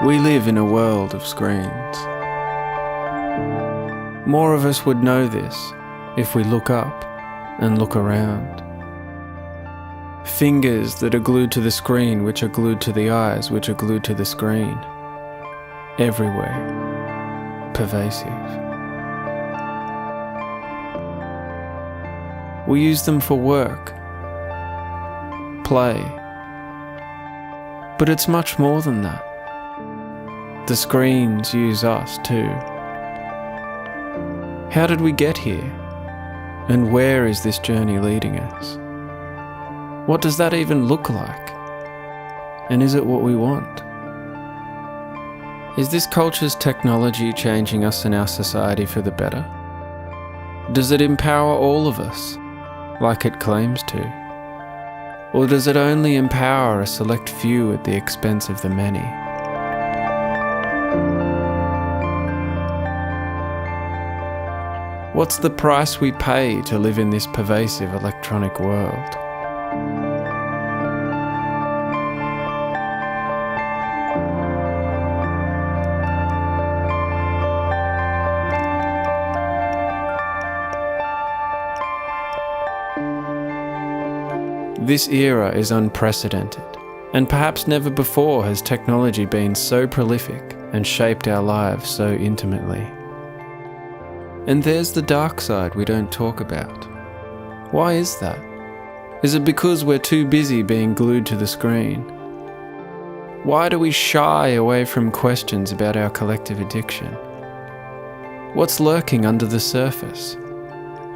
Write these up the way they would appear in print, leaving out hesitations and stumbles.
We live in a world of screens. More of us would know this if we look up and look around. Fingers that are glued to the screen, which are glued to the eyes, which are glued to the screen. Everywhere. Pervasive. We use them for work, play. But it's much more than that. The screens use us too. How did we get here? And where is this journey leading us? What does that even look like? And is it what we want? Is this culture's technology changing us in our society for the better? Does it empower all of us, like it claims to? Or does it only empower a select few at the expense of the many? What's the price we pay to live in this pervasive electronic world? This era is unprecedented, and perhaps never before has technology been so prolific and shaped our lives so intimately. And there's the dark side we don't talk about. Why is that? Is it because we're too busy being glued to the screen? Why do we shy away from questions about our collective addiction? What's lurking under the surface?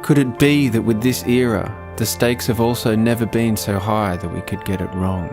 Could it be that with this era, the stakes have also never been so high that we could get it wrong?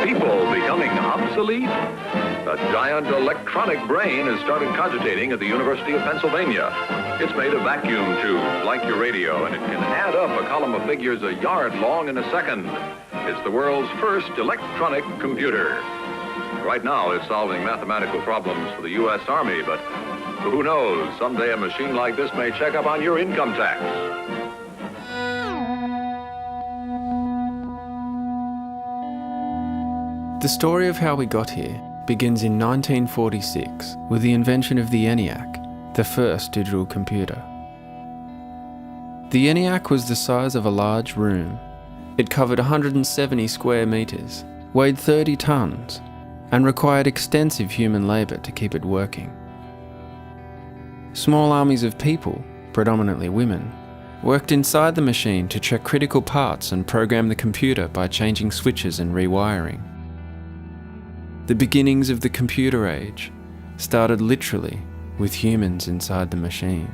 People becoming obsolete? A giant electronic brain has started cogitating at the University of Pennsylvania. It's made of vacuum tubes like your radio, and it can add up a column of figures a yard long in a second. It's the world's first electronic computer. Right now, it's solving mathematical problems for the U.S. Army, but who knows, someday a machine like this may check up on your income tax. The story of how we got here begins in 1946 with the invention of the ENIAC, the first digital computer. The ENIAC was the size of a large room. It covered 170 square meters, weighed 30 tons, and required extensive human labor to keep it working. Small armies of people, predominantly women, worked inside the machine to check critical parts and program the computer by changing switches and rewiring. The beginnings of the computer age started literally with humans inside the machine.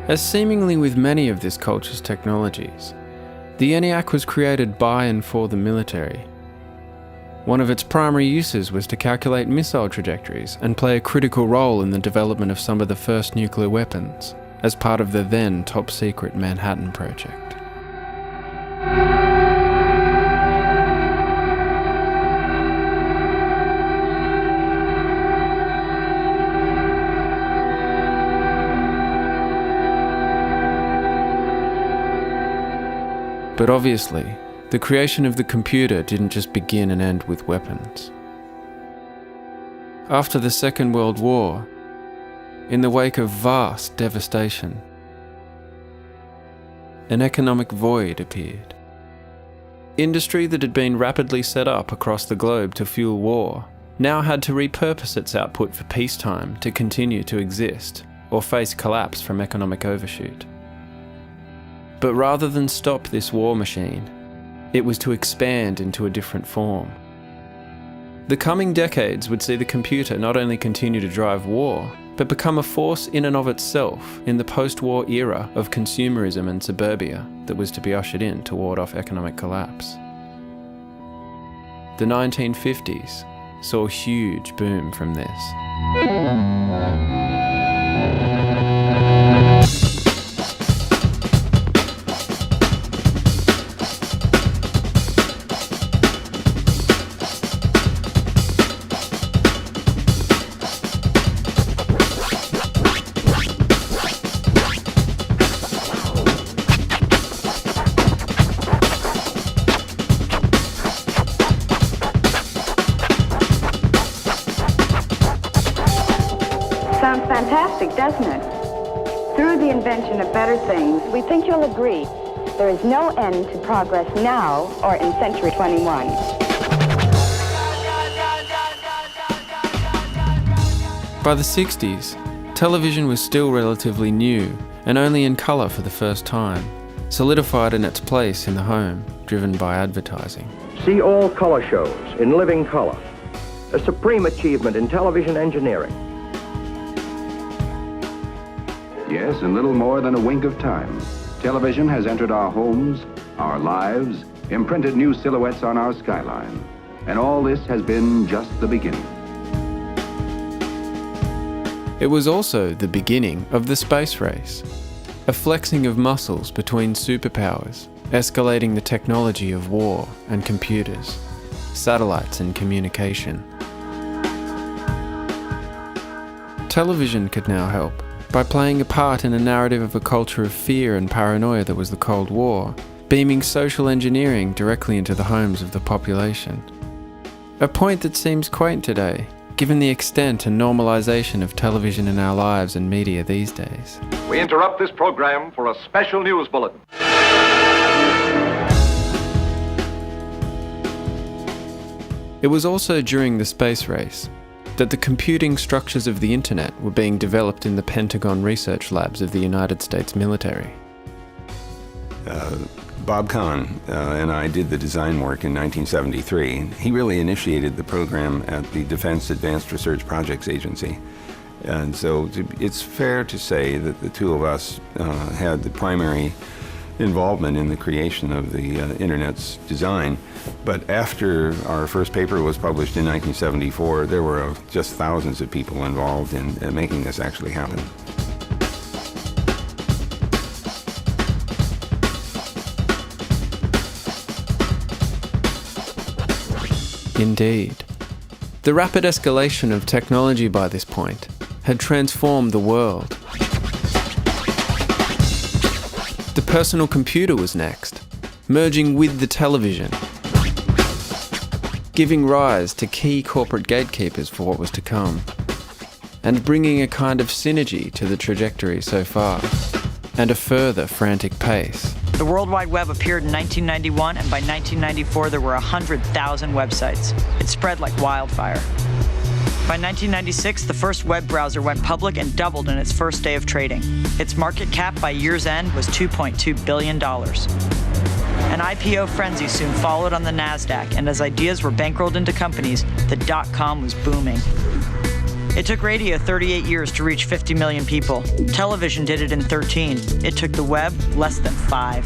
As seemingly with many of this culture's technologies, the ENIAC was created by and for the military. One of its primary uses was to calculate missile trajectories and play a critical role in the development of some of the first nuclear weapons, as part of the then top-secret Manhattan Project. But obviously, the creation of the computer didn't just begin and end with weapons. After the Second World War, in the wake of vast devastation, an economic void appeared. Industry that had been rapidly set up across the globe to fuel war now had to repurpose its output for peacetime to continue to exist or face collapse from economic overshoot. But rather than stop this war machine, it was to expand into a different form. The coming decades would see the computer not only continue to drive war, but become a force in and of itself in the post-war era of consumerism and suburbia that was to be ushered in to ward off economic collapse. The 1950s saw a huge boom from this. Sounds fantastic, doesn't it? Through the invention of better things, we think you'll agree there is no end to progress now or in century 21. By the 60s, television was still relatively new and only in colour for the first time, solidified in its place in the home, driven by advertising. See all color shows in living color, a supreme achievement in television engineering. Yes, in little more than a wink of time, television has entered our homes, our lives, imprinted new silhouettes on our skyline. And all this has been just the beginning. It was also the beginning of the space race, a flexing of muscles between superpowers, escalating the technology of war and computers, satellites and communication. Television could now help by playing a part in a narrative of a culture of fear and paranoia that was the Cold War, beaming social engineering directly into the homes of the population. A point that seems quaint today, given the extent and normalization of television in our lives and media these days. We interrupt this program for a special news bulletin. It was also during the space race that the computing structures of the internet were being developed in the Pentagon research labs of the United States military. Bob Kahn and I did the design work in 1973. He really initiated the program at the Defense Advanced Research Projects Agency. And so it's fair to say that the two of us had the primary involvement in the creation of the Internet's design. But after our first paper was published in 1974, there were just thousands of people involved in making this actually happen. Indeed. The rapid escalation of technology by this point had transformed the world. The personal computer was next, merging with the television, giving rise to key corporate gatekeepers for what was to come, and bringing a kind of synergy to the trajectory so far, and a further frantic pace. The World Wide Web appeared in 1991, and by 1994 there were 100,000 websites. It spread like wildfire. By 1996, the first web browser went public and doubled in its first day of trading. Its market cap by year's end was $2.2 billion. An IPO frenzy soon followed on the NASDAQ, and as ideas were bankrolled into companies, the dot-com was booming. It took radio 38 years to reach 50 million people. Television did it in 13. It took the web less than 5.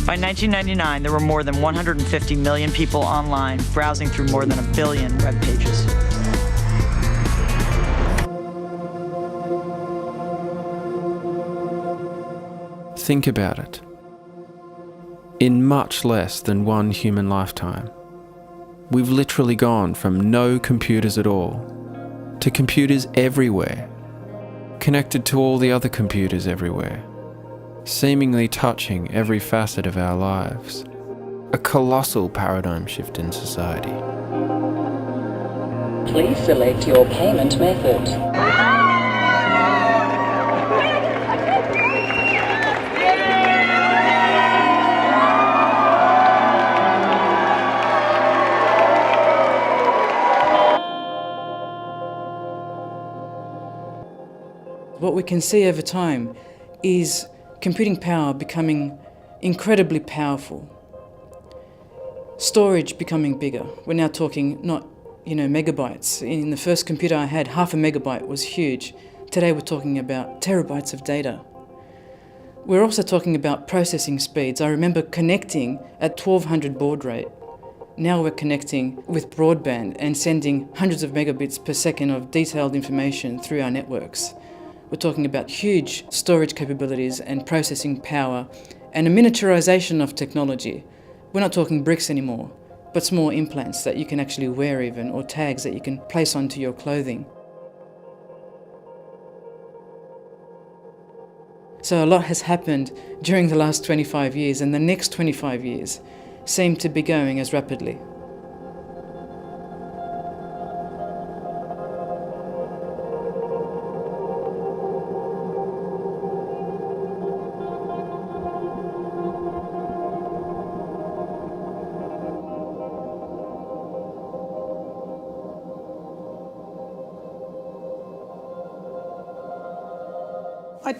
By 1999, there were more than 150 million people online, browsing through more than 1 billion web pages. Think about it. In much less than one human lifetime, we've literally gone from no computers at all to computers everywhere, connected to all the other computers everywhere, seemingly touching every facet of our lives. A colossal paradigm shift in society. Please select your payment method. What we can see over time is computing power becoming incredibly powerful. Storage becoming bigger. We're now talking not, megabytes. In the first computer I had, 0.5 megabyte was huge. Today we're talking about terabytes of data. We're also talking about processing speeds. I remember connecting at 1200 baud rate. Now we're connecting with broadband and sending hundreds of megabits per second of detailed information through our networks. We're talking about huge storage capabilities and processing power and a miniaturization of technology. We're not talking bricks anymore, but small implants that you can actually wear even, or tags that you can place onto your clothing. So a lot has happened during the last 25 years, and the next 25 years seem to be going as rapidly.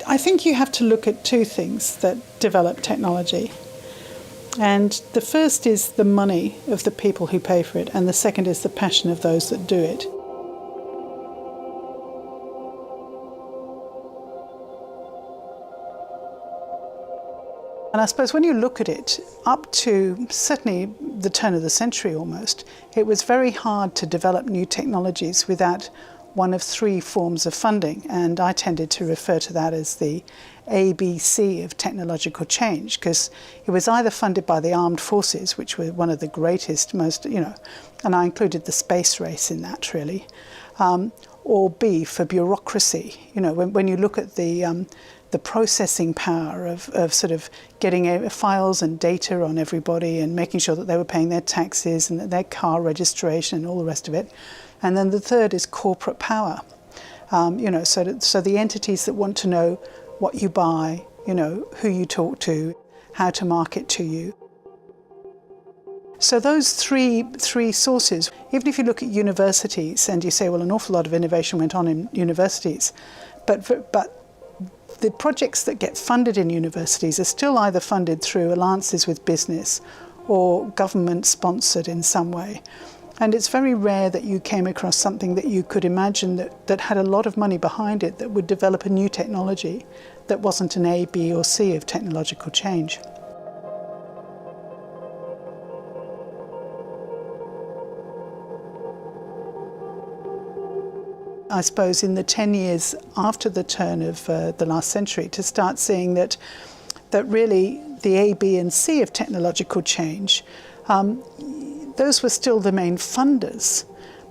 I think you have to look at two things that develop technology. And the first is the money of the people who pay for it, and the second is the passion of those that do it. And I suppose when you look at it, up to certainly the turn of the century almost, it was very hard to develop new technologies without one of three forms of funding, and I tended to refer to that as the ABC of technological change, because it was either funded by the armed forces, which were one of the greatest, most, and I included the space race in that really, or B, for bureaucracy. When you look at the processing power of sort of getting files and data on everybody and making sure that they were paying their taxes and their car registration and all the rest of it. And then the third is corporate power. So the entities that want to know what you buy, who you talk to, how to market to you. So those three sources, even if you look at universities and you say, well, an awful lot of innovation went on in universities, but the projects that get funded in universities are still either funded through alliances with business or government sponsored in some way. And it's very rare that you came across something that you could imagine that had a lot of money behind it that would develop a new technology that wasn't an A, B or C of technological change. I suppose in the 10 years after the turn of the last century, to start seeing that really the A, B and C of technological change, those were still the main funders,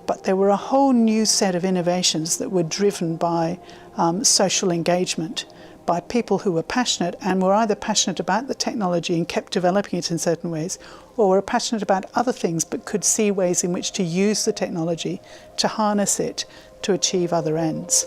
but there were a whole new set of innovations that were driven by social engagement, by people who were passionate and were either passionate about the technology and kept developing it in certain ways, or were passionate about other things but could see ways in which to use the technology, to harness it, to achieve other ends.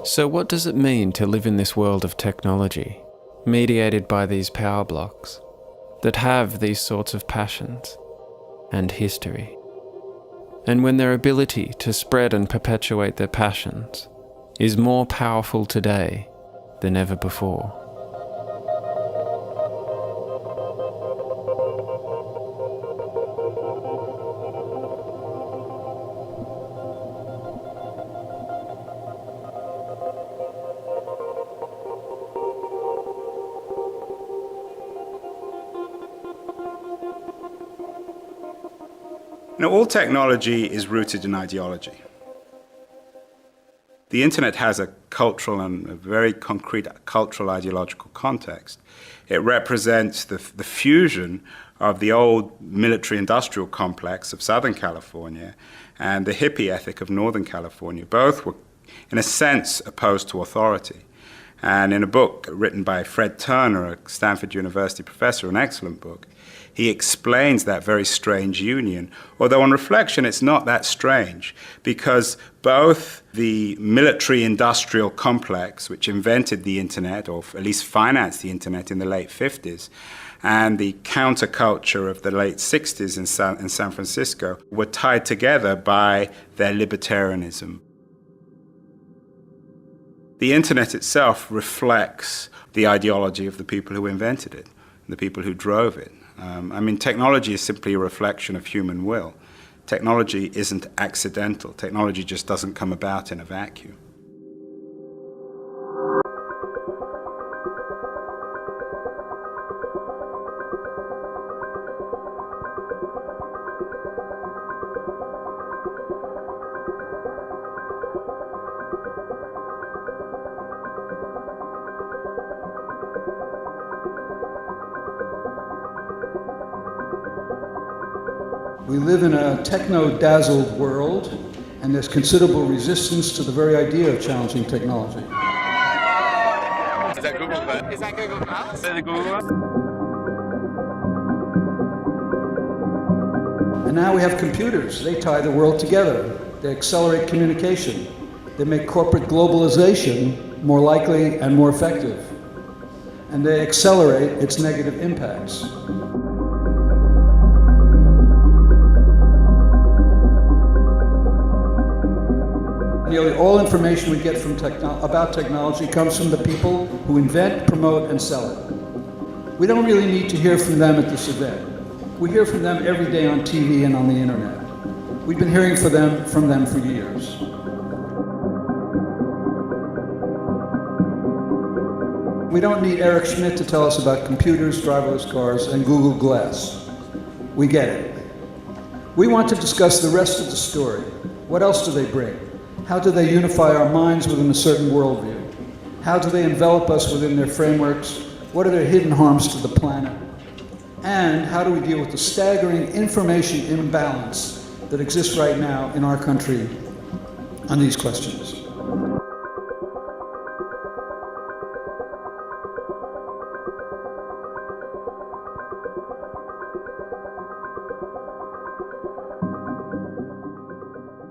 So what does it mean to live in this world of technology, mediated by these power blocks, that have these sorts of passions and history? And when their ability to spread and perpetuate their passions is more powerful today than ever before. All technology is rooted in ideology. The internet has a cultural and a very concrete cultural ideological context. It represents the fusion of the old military-industrial complex of Southern California and the hippie ethic of Northern California. Both were, in a sense, opposed to authority. And in a book written by Fred Turner, a Stanford University professor, an excellent book, he explains that very strange union. Although on reflection, it's not that strange, because both the military-industrial complex, which invented the internet, or at least financed the internet in the late 50s, and the counterculture of the late 60s in San Francisco were tied together by their libertarianism. The internet itself reflects the ideology of the people who invented it, the people who drove it. Technology is simply a reflection of human will. Technology isn't accidental. Technology just doesn't come about in a vacuum. We live in a techno-dazzled world, and there's considerable resistance to the very idea of challenging technology. Is that Google Glass? Is that Google Glass? Is that Google Glass? And now we have computers. They tie the world together. They accelerate communication. They make corporate globalization more likely and more effective. And they accelerate its negative impacts. Nearly all information we get from about technology comes from the people who invent, promote, and sell it. We don't really need to hear from them at this event. We hear from them every day on TV and on the internet. We've been hearing from them for years. We don't need Eric Schmidt to tell us about computers, driverless cars, and Google Glass. We get it. We want to discuss the rest of the story. What else do they bring? How do they unify our minds within a certain worldview? How do they envelop us within their frameworks? What are their hidden harms to the planet? And how do we deal with the staggering information imbalance that exists right now in our country on these questions?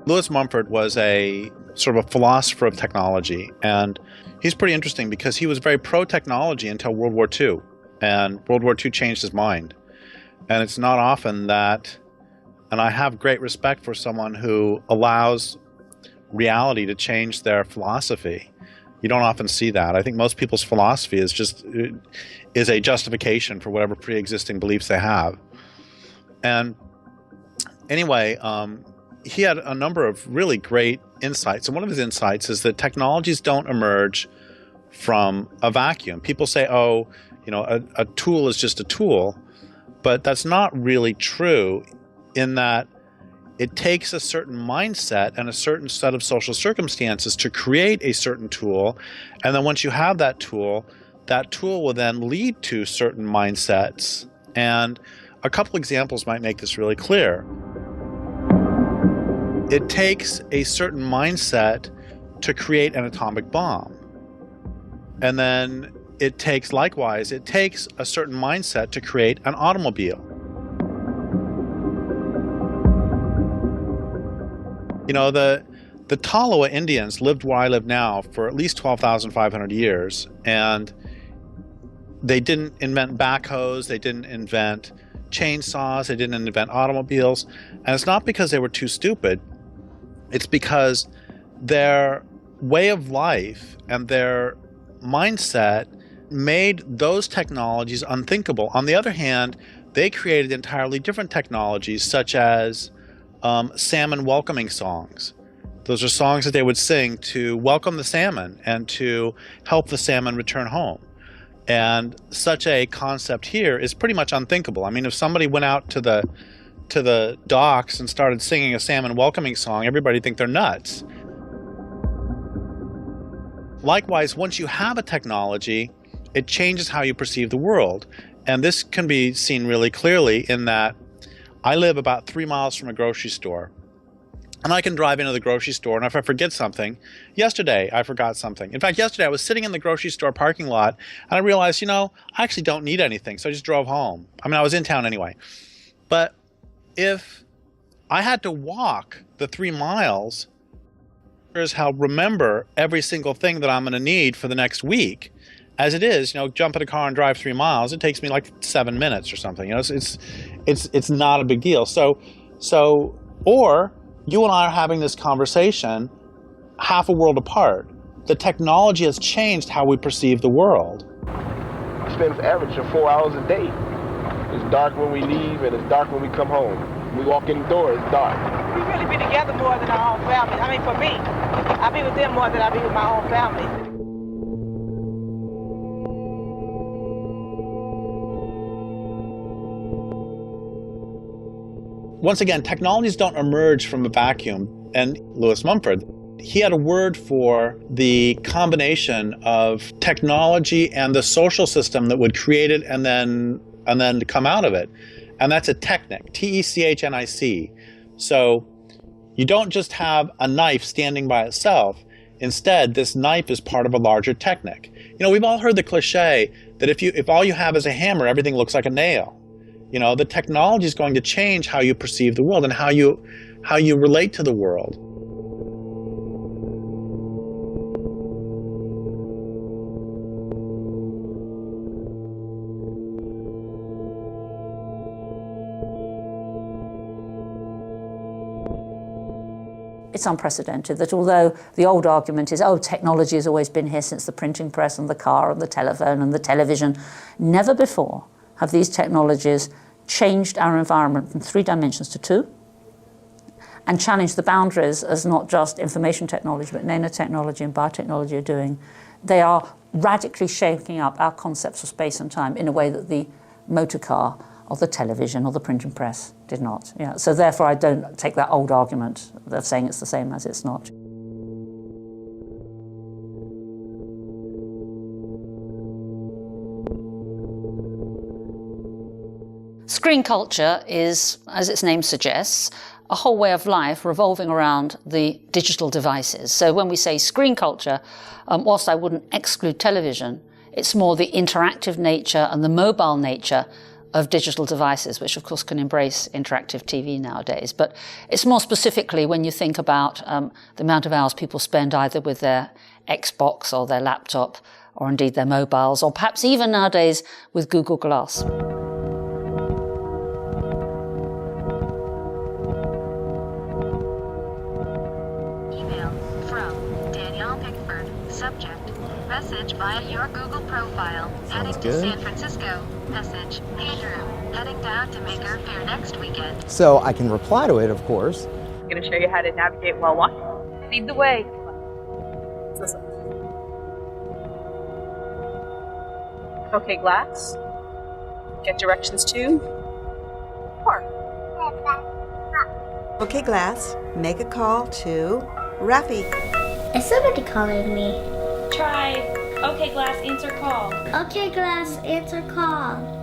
Louis Mumford was a sort of a philosopher of technology, and he's pretty interesting because he was very pro-technology until World War II, and World War II changed his mind. And it's not often that, and I have great respect for someone who allows reality to change their philosophy. You don't often see that. I think most people's philosophy is a justification for whatever pre-existing beliefs they have. And anyway, he had a number of really great insights. And one of his insights is that technologies don't emerge from a vacuum. People say, oh, a tool is just a tool. But that's not really true, in that it takes a certain mindset and a certain set of social circumstances to create a certain tool. And then once you have that tool will then lead to certain mindsets. And a couple examples might make this really clear. It takes a certain mindset to create an atomic bomb. And then it takes a certain mindset to create an automobile. The Tolowa Indians lived where I live now for at least 12,500 years, and they didn't invent backhoes, they didn't invent chainsaws, they didn't invent automobiles, and it's not because they were too stupid. It's because their way of life and their mindset made those technologies unthinkable. On the other hand, they created entirely different technologies, such as salmon welcoming songs. Those are songs that they would sing to welcome the salmon and to help the salmon return home. And such a concept here is pretty much unthinkable. I mean, if somebody went out to to the docks and started singing a salmon welcoming song, everybody would think they're nuts. Likewise, once you have a technology, it changes how you perceive the world. And this can be seen really clearly in that I live about 3 miles from a grocery store. And I can drive into the grocery store, and if I forget something, yesterday I forgot something. In fact, yesterday I was sitting in the grocery store parking lot, and I realized, I actually don't need anything, so I just drove home. I mean, I was in town anyway. But if I had to walk the 3 miles, here's how remember every single thing that I'm going to need for the next week. As it is, jump in a car and drive 3 miles, it takes me like 7 minutes or something. It's not a big deal. Or you and I are having this conversation half a world apart. The technology has changed how we perceive the world. I spend an average of 4 hours a day. It's dark when we leave and it's dark when we come home. When we walk in the door, it's dark. We really be together more than our own family. I mean, for me, I be with them more than I be with my own family. Once again, technologies don't emerge from a vacuum. And Lewis Mumford, he had a word for the combination of technology and the social system that would create it and then come out of it. And that's a technic, T-E-C-H-N-I-C. So you don't just have a knife standing by itself. Instead, this knife is part of a larger technic. We've all heard the cliche that if all you have is a hammer, everything looks like a nail. The technology is going to change how you perceive the world and how you relate to the world. It's unprecedented that although the old argument is, technology has always been here since the printing press and the car and the telephone and the television, never before have these technologies changed our environment from 3 dimensions to 2 and challenged the boundaries as not just information technology, but nanotechnology and biotechnology are doing. They are radically shaking up our concepts of space and time in a way that the motor car or the television or the printing press did not. So therefore I don't take that old argument of saying it's the same as it's not. Screen culture is, as its name suggests, a whole way of life revolving around the digital devices. So when we say screen culture, whilst I wouldn't exclude television, it's more the interactive nature and the mobile nature of digital devices, which of course can embrace interactive TV nowadays. But it's more specifically when you think about the amount of hours people spend either with their Xbox or their laptop, or indeed their mobiles, or perhaps even nowadays with Google Glass. Message via your Google profile. Heading to San Francisco. Message. Pedro. Heading down to Maker Fair next weekend. So I can reply to it, of course. I'm going to show you how to navigate while walking. Lead the way. Listen. Okay, Glass. Get directions to Carr. Okay, Glass. Make a call to Rafi. Is somebody calling me? Try. Okay, Glass, answer call. Okay, Glass, answer call.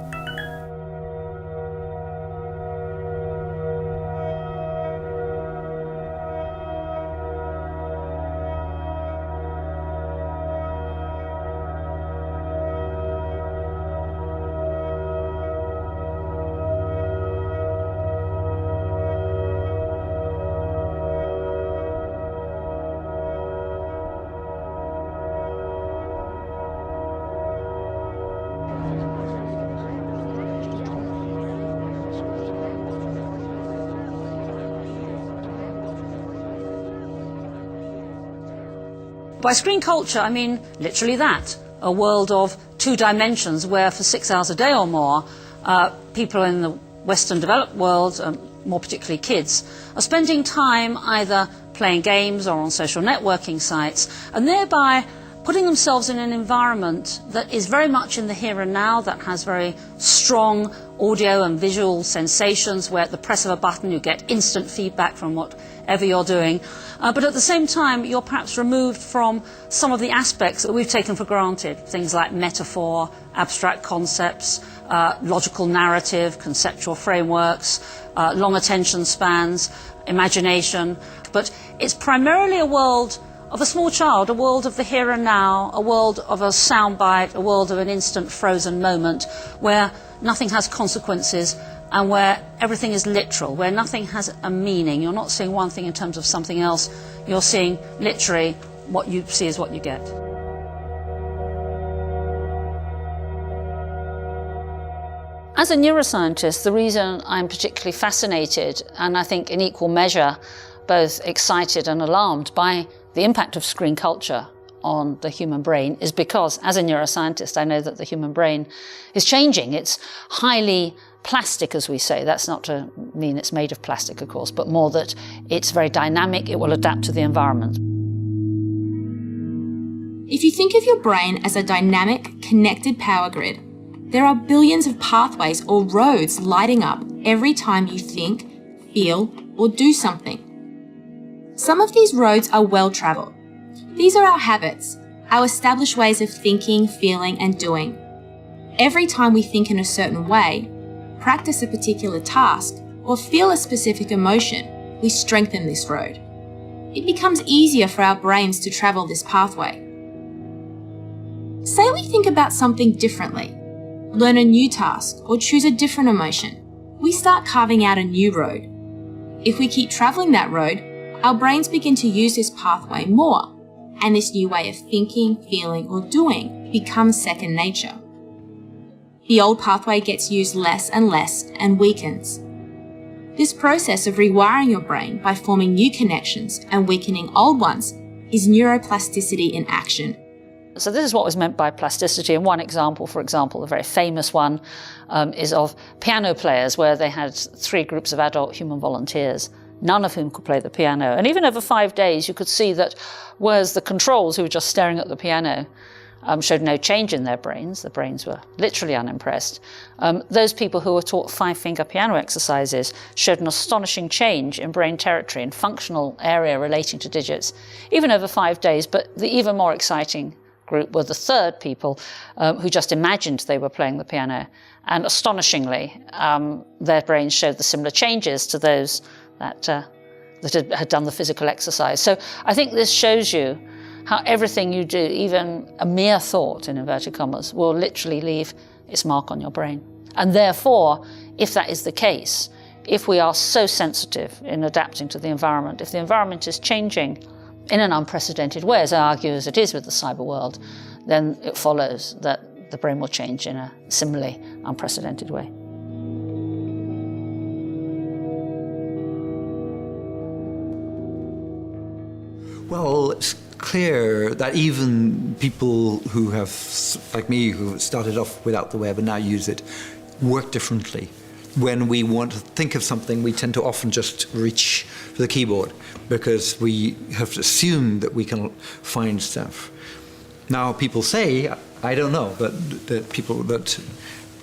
By screen culture, I mean literally that, a world of 2 dimensions where for 6 hours a day or more, people in the Western developed world, more particularly kids, are spending time either playing games or on social networking sites, and thereby putting themselves in an environment that is very much in the here and now, that has very strong audio and visual sensations where at the press of a button you get instant feedback from whatever you're doing. But at the same time, you're perhaps removed from some of the aspects that we've taken for granted, things like metaphor, abstract concepts, logical narrative, conceptual frameworks, long attention spans, imagination. But it's primarily a world of a small child, a world of the here and now, a world of a soundbite, a world of an instant frozen moment where nothing has consequences and where everything is literal, where nothing has a meaning. You're not seeing one thing in terms of something else. You're seeing literally what you see is what you get. As a neuroscientist, the reason I'm particularly fascinated, and I think in equal measure both excited and alarmed by the impact of screen culture on the human brain, is because as a neuroscientist I know that the human brain is changing. It's highly plastic, as we say. That's not to mean it's made of plastic, of course, but more that it's very dynamic. It will adapt to the environment. If you think of your brain as a dynamic, connected power grid, there are billions of pathways or roads lighting up every time you think, feel, or do something. Some of these roads are well-traveled. These are our habits, our established ways of thinking, feeling, and doing. Every time we think in a certain way, practice a particular task, or feel a specific emotion, we strengthen this road. It becomes easier for our brains to travel this pathway. Say we think about something differently, learn a new task, or choose a different emotion. We start carving out a new road. If we keep traveling that road, our brains begin to use this pathway more, and this new way of thinking, feeling, or doing becomes second nature. The old pathway gets used less and weakens. This process of rewiring your brain by forming new connections and weakening old ones is neuroplasticity in action. So this is what was meant by plasticity. And one example, for example, a very famous one, is of piano players, where they had 3 groups of adult human volunteers, none of whom could play the piano. And even over 5 days, you could see that whereas the controls, who were just staring at the piano, showed no change in their brains. The brains were literally unimpressed. Those people who were taught 5-finger piano exercises showed an astonishing change in brain territory and functional area relating to digits, even over 5 days. But the even more exciting group were the third people who just imagined they were playing the piano. And astonishingly, their brains showed the similar changes to those that had done the physical exercise. So I think this shows you how everything you do, even a mere thought, in inverted commas, will literally leave its mark on your brain. And therefore, if that is the case, if we are so sensitive in adapting to the environment, if the environment is changing in an unprecedented way, as I argue as it is with the cyber world, then it follows that the brain will change in a similarly unprecedented way. Well, it's clear that even people who have, like me, who started off without the web and now use it, work differently. When we want to think of something, we tend to often just reach for the keyboard because we have assumed that we can find stuff. Now, people say, I don't know, that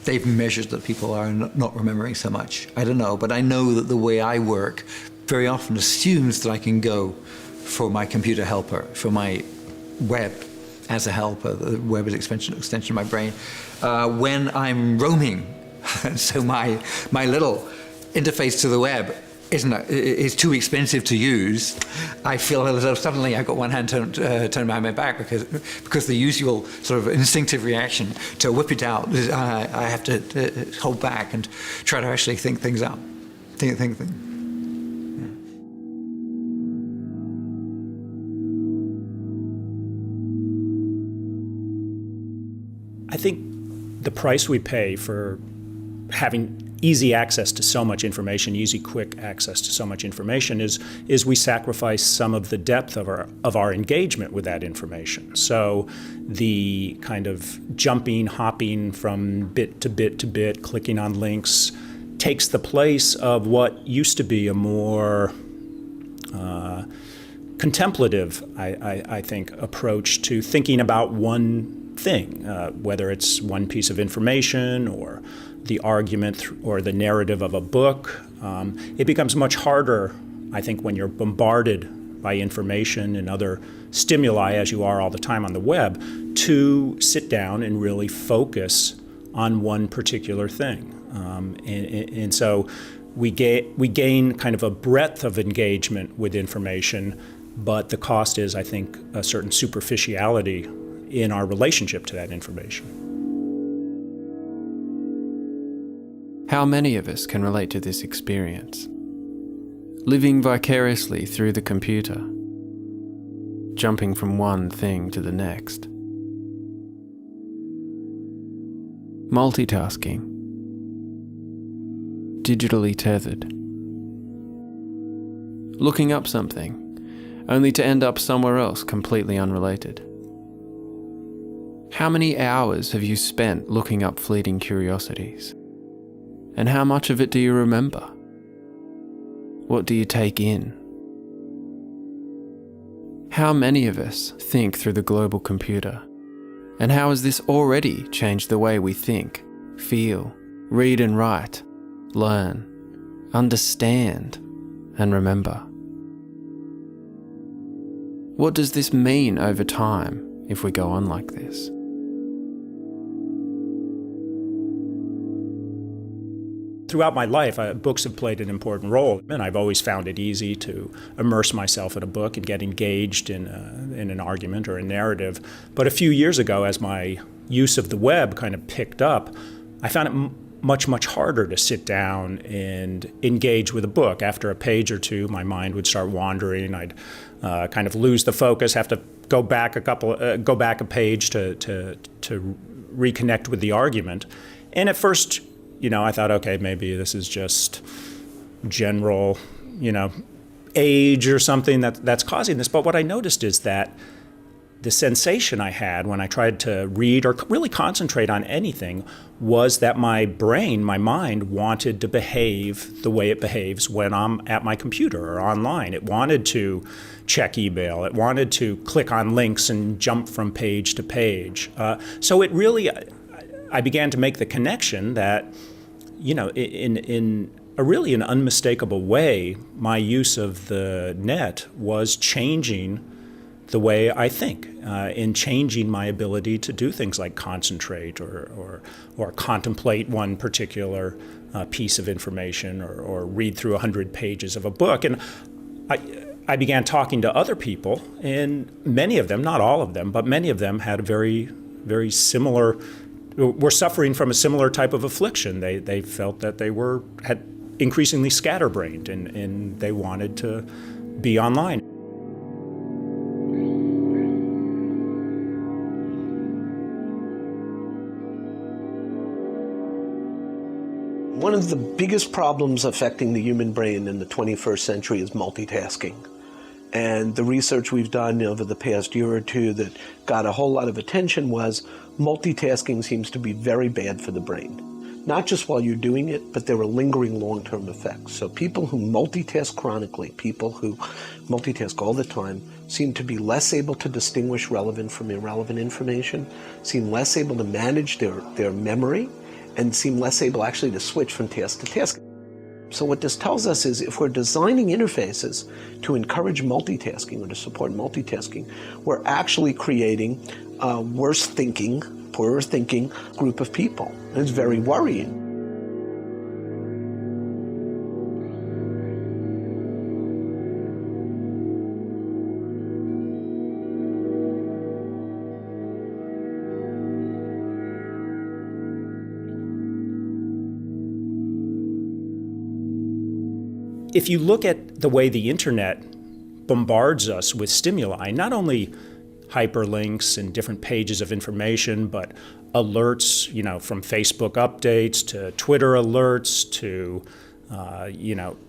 they've measured that people are not remembering so much. I don't know, but I know that the way I work very often assumes that I can go for my computer helper, for my web as a helper. The web is an extension of my brain. When I'm roaming, so my little interface to the web is too expensive to use, I feel as though suddenly I've got one hand turned behind my back because the usual sort of instinctive reaction to whip it out is I have to hold back and try to actually think things up. Think. I think the price we pay for having easy access to so much information, easy, quick access to so much information, is we sacrifice some of the depth of our engagement with that information. So the kind of jumping, hopping from bit to bit to bit, clicking on links, takes the place of what used to be a more contemplative, I think, approach to thinking about one thing, whether it's one piece of information or the argument or the narrative of a book. It becomes much harder, I think, when you're bombarded by information and other stimuli, as you are all the time on the web, to sit down and really focus on one particular thing. And so we gain kind of a breadth of engagement with information, but the cost is, I think, a certain superficiality in our relationship to that information. How many of us can relate to this experience? Living vicariously through the computer, jumping from one thing to the next. Multitasking, digitally tethered. Looking up something, only to end up somewhere else completely unrelated. How many hours have you spent looking up fleeting curiosities? And how much of it do you remember? What do you take in? How many of us think through the global computer? And how has this already changed the way we think, feel, read and write, learn, understand, and remember? What does this mean over time if we go on like this? Throughout my life, books have played an important role, and I've always found it easy to immerse myself in a book and get engaged in an argument or a narrative. But a few years ago, as my use of the web kind of picked up, I found it much, much harder to sit down and engage with a book. After a page or two, my mind would start wandering. I'd kind of lose the focus, have to go back a page to reconnect with the argument. And at first, I thought, okay, maybe this is just general, age or something that's causing this. But what I noticed is that the sensation I had when I tried to read or really concentrate on anything was that my brain, my mind, wanted to behave the way it behaves when I'm at my computer or online. It wanted to check email. It wanted to click on links and jump from page to page. So it really, I began to make the connection that, in a really an unmistakable way, my use of the net was changing the way I think, in changing my ability to do things like concentrate or contemplate one particular piece of information or read through 100 pages of a book. And I began talking to other people, and many of them, not all of them, but many of them had a very, very similar, were suffering from a similar type of affliction. They felt that they had increasingly scatterbrained and they wanted to be online. One of the biggest problems affecting the human brain in the 21st century is multitasking. And the research we've done over the past year or two that got a whole lot of attention was multitasking seems to be very bad for the brain. Not just while you're doing it, but there are lingering long-term effects. So people who multitask chronically, people who multitask all the time, seem to be less able to distinguish relevant from irrelevant information, seem less able to manage their memory, and seem less able actually to switch from task to task. So what this tells us is if we're designing interfaces to encourage multitasking or to support multitasking, we're actually creating a worse thinking, poorer thinking group of people. And it's very worrying. If you look at the way the internet bombards us with stimuli, not only hyperlinks and different pages of information, but alerts, from Facebook updates to Twitter alerts to,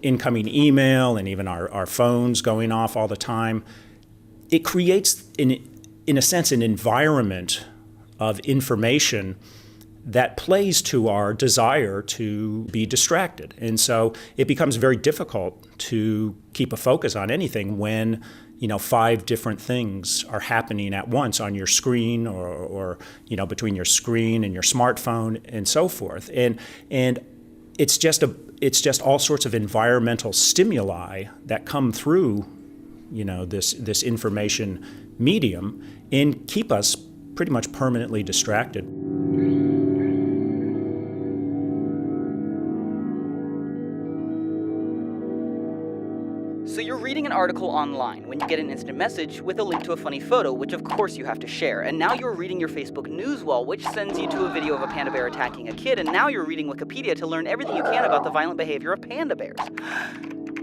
incoming email and even our phones going off all the time, it creates, in a sense, an environment of information that plays to our desire to be distracted. And so it becomes very difficult to keep a focus on anything when 5 different things are happening at once on your screen or between your screen and your smartphone and so forth. And it's just all sorts of environmental stimuli that come through this information medium and keep us pretty much permanently distracted. So you're reading an article online when you get an instant message with a link to a funny photo, which of course you have to share. And now you're reading your Facebook news wall, which sends you to a video of a panda bear attacking a kid. And now you're reading Wikipedia to learn everything you can about the violent behavior of panda bears.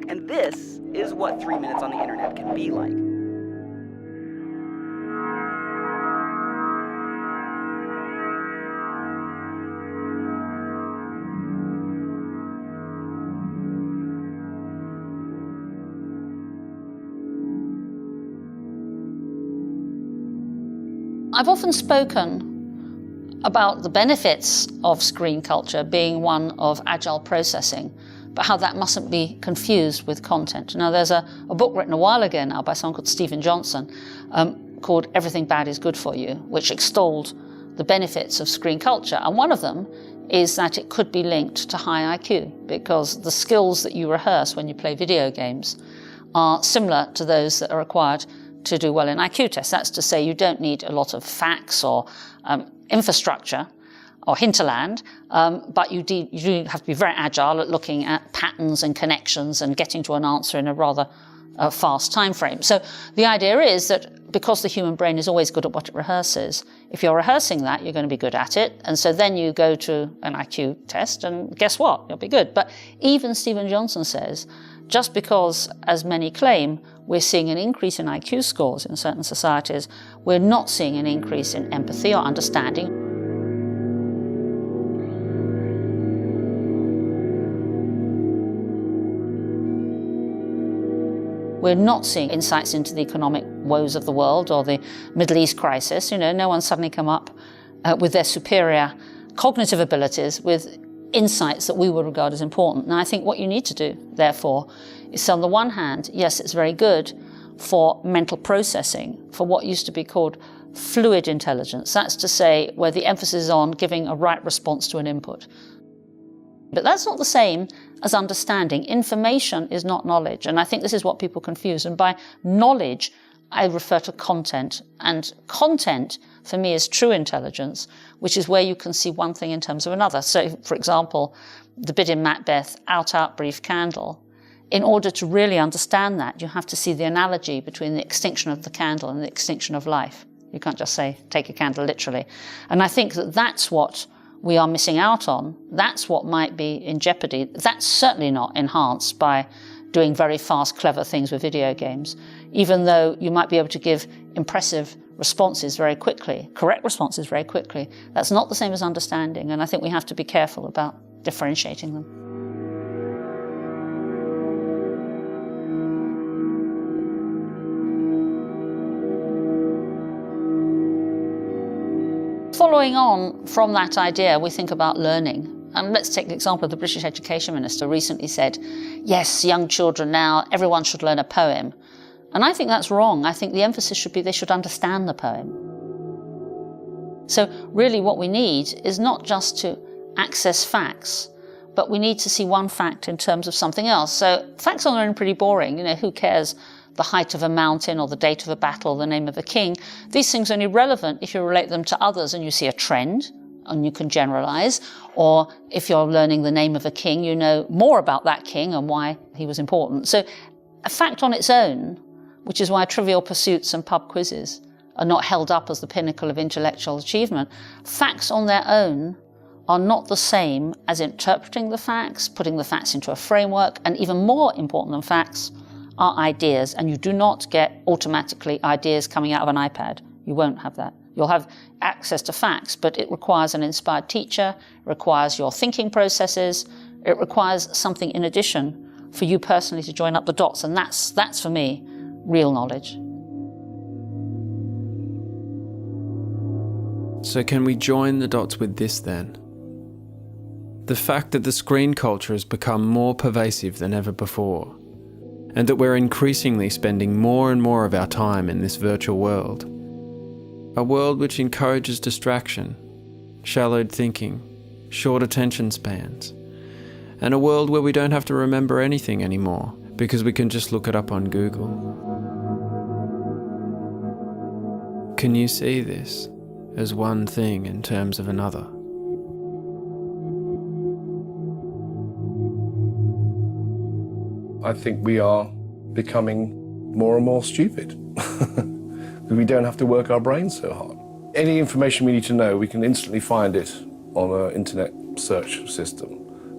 And this is what 3 minutes on the internet can be like. I've often spoken about the benefits of screen culture being one of agile processing, but how that mustn't be confused with content. Now, there's a book written a while ago now by someone called Stephen Johnson called Everything Bad is Good for You, which extolled the benefits of screen culture. And one of them is that it could be linked to high IQ, because the skills that you rehearse when you play video games are similar to those that are required to do well in IQ tests. That's to say, you don't need a lot of facts or infrastructure or hinterland, but you do have to be very agile at looking at patterns and connections and getting to an answer in a rather fast time frame. So the idea is that because the human brain is always good at what it rehearses, if you're rehearsing that, you're going to be good at it. And so then you go to an IQ test and guess what? You'll be good. But even Stephen Johnson says, just because, as many claim, we're seeing an increase in IQ scores in certain societies, we're not seeing an increase in empathy or understanding. We're not seeing insights into the economic woes of the world or the Middle East crisis. No one's suddenly come up with their superior cognitive abilities with insights that we would regard as important. And I think what you need to do, therefore, is on the one hand, yes, it's very good for mental processing, for what used to be called fluid intelligence. That's to say, where the emphasis is on giving a right response to an input. But that's not the same as understanding. Information is not knowledge. And I think this is what people confuse. And by knowledge, I refer to content. And content, for me, is true intelligence, which is where you can see one thing in terms of another. So, for example, the bit in Macbeth, out, brief candle. In order to really understand that, you have to see the analogy between the extinction of the candle and the extinction of life. You can't just say, take a candle literally. And I think that that's what we are missing out on. That's what might be in jeopardy. That's certainly not enhanced by doing very fast, clever things with video games, even though you might be able to give impressive responses very quickly, correct responses very quickly. That's not the same as understanding, and I think we have to be careful about differentiating them. Following on from that idea, we think about learning. And let's take the example of the British Education Minister recently said, yes, young children now, everyone should learn a poem. And I think that's wrong. I think the emphasis should be they should understand the poem. So really what we need is not just to access facts, but we need to see one fact in terms of something else. So facts on their own are pretty boring. Who cares the height of a mountain or the date of a battle or the name of a king? These things are only relevant if you relate them to others and you see a trend and you can generalize. Or if you're learning the name of a king, you know more about that king and why he was important. So a fact on its own, which is why Trivial Pursuits and pub quizzes are not held up as the pinnacle of intellectual achievement. Facts on their own are not the same as interpreting the facts, putting the facts into a framework, and even more important than facts are ideas. And you do not get automatically ideas coming out of an iPad. You won't have that. You'll have access to facts, but it requires an inspired teacher, it requires your thinking processes, it requires something in addition for you personally to join up the dots. And that's for me, real knowledge. So can we join the dots with this then? The fact that the screen culture has become more pervasive than ever before, and that we're increasingly spending more and more of our time in this virtual world. A world which encourages distraction, shallowed thinking, short attention spans, and a world where we don't have to remember anything anymore because we can just look it up on Google. Can you see this as one thing in terms of another? I think we are becoming more and more stupid. We don't have to work our brains so hard. Any information we need to know, we can instantly find it on an internet search system.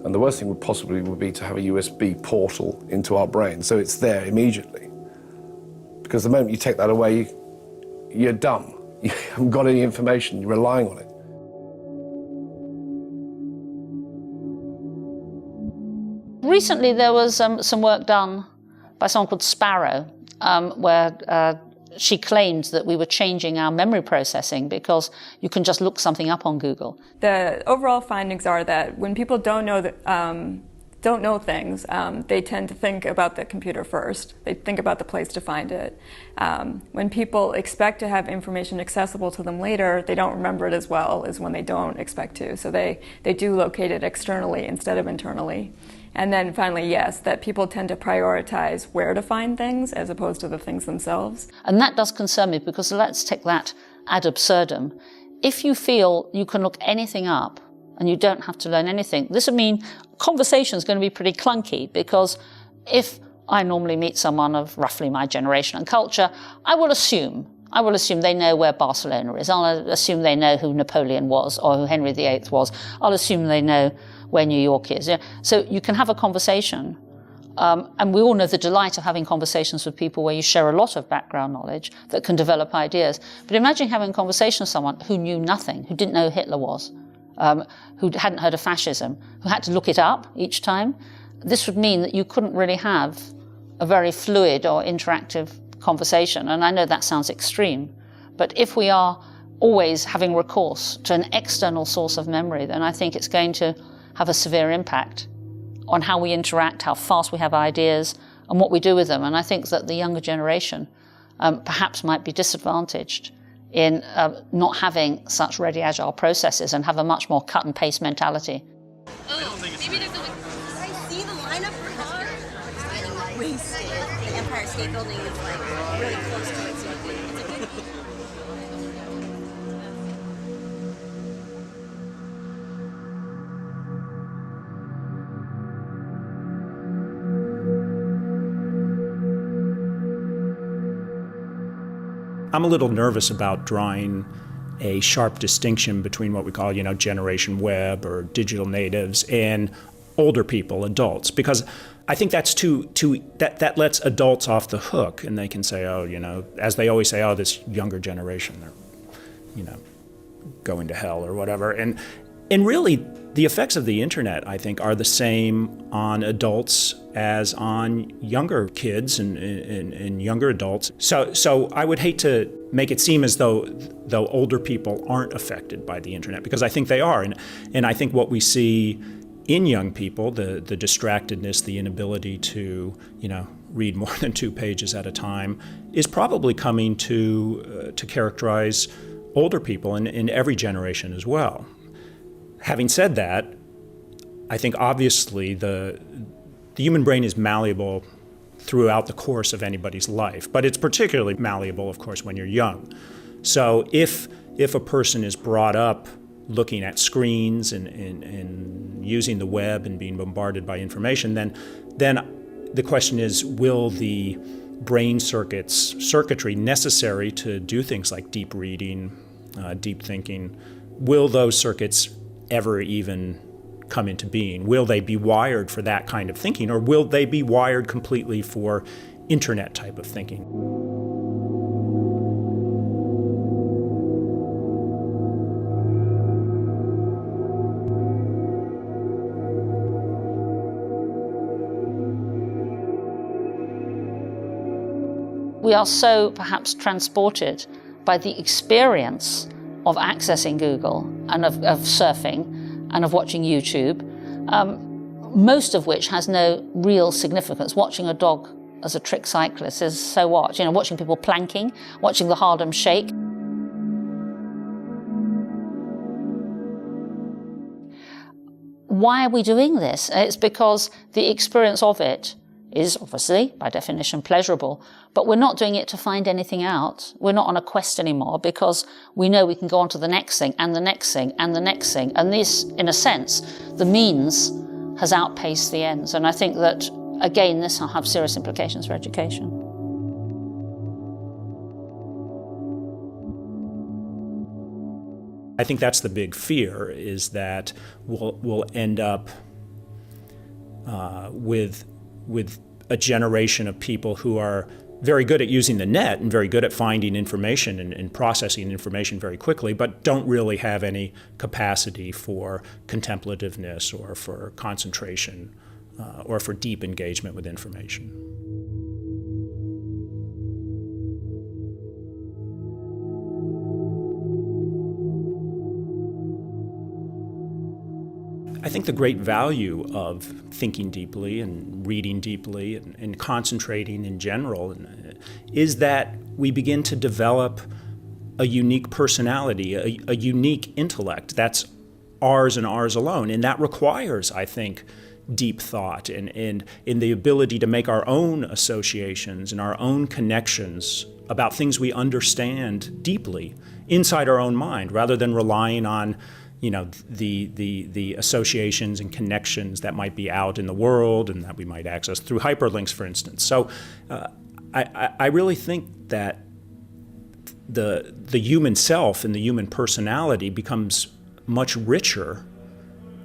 And the worst thing would be to have a USB portal into our brain, so it's there immediately. Because the moment you take that away, you're dumb. You haven't got any information, you're relying on it. Recently there was some work done by someone called Sparrow, where she claimed that we were changing our memory processing because you can just look something up on Google. The overall findings are that when people don't know things, they tend to think about the computer first. They think about the place to find it. When people expect to have information accessible to them later, they don't remember it as well as when they don't expect to. So they do locate it externally instead of internally. And then finally, yes, that people tend to prioritize where to find things as opposed to the things themselves. And that does concern me because let's take that ad absurdum. If you feel you can look anything up and you don't have to learn anything, this would mean conversation is going to be pretty clunky, because if I normally meet someone of roughly my generation and culture, I will assume they know where Barcelona is. I'll assume they know who Napoleon was or who Henry VIII was. I'll assume they know where New York is. So you can have a conversation. And we all know the delight of having conversations with people where you share a lot of background knowledge that can develop ideas. But imagine having a conversation with someone who knew nothing, who didn't know who Hitler was, who hadn't heard of fascism, who had to look it up each time. This would mean that you couldn't really have a very fluid or interactive conversation. And I know that sounds extreme, but if we are always having recourse to an external source of memory, then I think it's going to have a severe impact on how we interact, how fast we have ideas, and what we do with them. And I think that the younger generation perhaps might be disadvantaged in not having such ready, agile processes and have a much more cut and paste mentality. Oh, maybe there's I see the lineup for Carr? It's getting wasted. The Empire State Building is like really close to it, so it's a good. I'm a little nervous about drawing a sharp distinction between what we call, Generation Web or digital natives and older people, adults, because I think that's that lets adults off the hook, and they can say, as they always say, this younger generation, they're, going to hell or whatever. And really, the effects of the internet, I think, are the same on adults as on younger kids and younger adults. So I would hate to make it seem as though older people aren't affected by the internet, because I think they are. And I think what we see in young people, the distractedness, the inability to, read more than 2 pages at a time, is probably coming to characterize older people in every generation as well. Having said that, I think obviously the human brain is malleable throughout the course of anybody's life, but it's particularly malleable, of course, when you're young. So if a person is brought up looking at screens and using the web and being bombarded by information, then the question is, will the brain circuitry necessary to do things like deep reading, deep thinking, will those circuits ever even come into being? Will they be wired for that kind of thinking, or will they be wired completely for internet type of thinking? We are so perhaps transported by the experience of accessing Google and of surfing and of watching YouTube, most of which has no real significance. Watching a dog as a trick cyclist is so what? You know, watching people planking, watching the Harlem Shake. Why are we doing this? It's because the experience of it is obviously, by definition, pleasurable, but we're not doing it to find anything out. We're not on a quest anymore because we know we can go on to the next thing and the next thing and the next thing. And this, in a sense, the means has outpaced the ends. And I think that, again, this will have serious implications for education. I think that's the big fear, is that we'll end up with a generation of people who are very good at using the net and very good at finding information and processing information very quickly, but don't really have any capacity for contemplativeness or for concentration or for deep engagement with information. I think the great value of thinking deeply and reading deeply and concentrating in general is that we begin to develop a unique personality, a unique intellect that's ours and ours alone. And that requires, I think, deep thought and in the ability to make our own associations and our own connections about things we understand deeply inside our own mind, rather than relying on the associations and connections that might be out in the world and that we might access through hyperlinks, for instance. So I really think that the human self and the human personality becomes much richer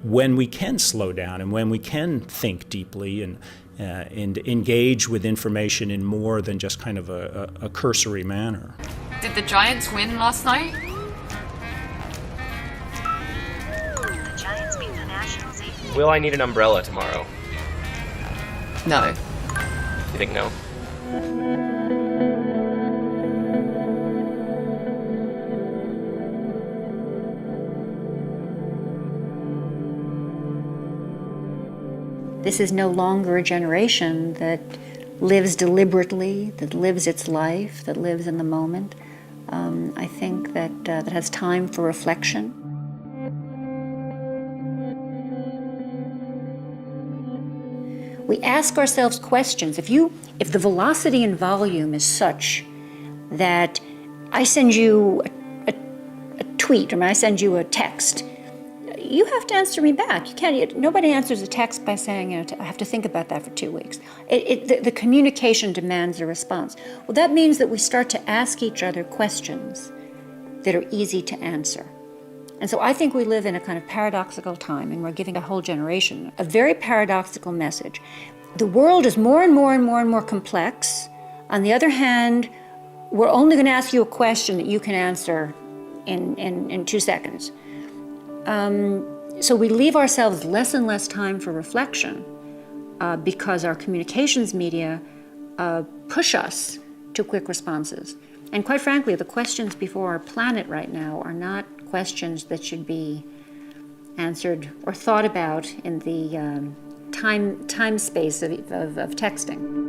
when we can slow down and when we can think deeply and engage with information in more than just kind of a cursory manner. Did the Giants win last night? Will I need an umbrella tomorrow? No. You think no? This is no longer a generation that lives deliberately, that lives its life, that lives in the moment. I think that that has time for reflection. We ask ourselves questions. If the velocity and volume is such that I send you a tweet or I send you a text, you have to answer me back. You can't. Nobody answers a text by saying, I have to think about that for 2 weeks. The communication demands a response. Well, that means that we start to ask each other questions that are easy to answer. And so I think we live in a kind of paradoxical time, and we're giving a whole generation a very paradoxical message. The world is more and more and more and more complex. On the other hand, we're only going to ask you a question that you can answer in 2 seconds. So we leave ourselves less and less time for reflection because our communications media push us to quick responses. And quite frankly, the questions before our planet right now are not questions that should be answered or thought about in the time space of texting.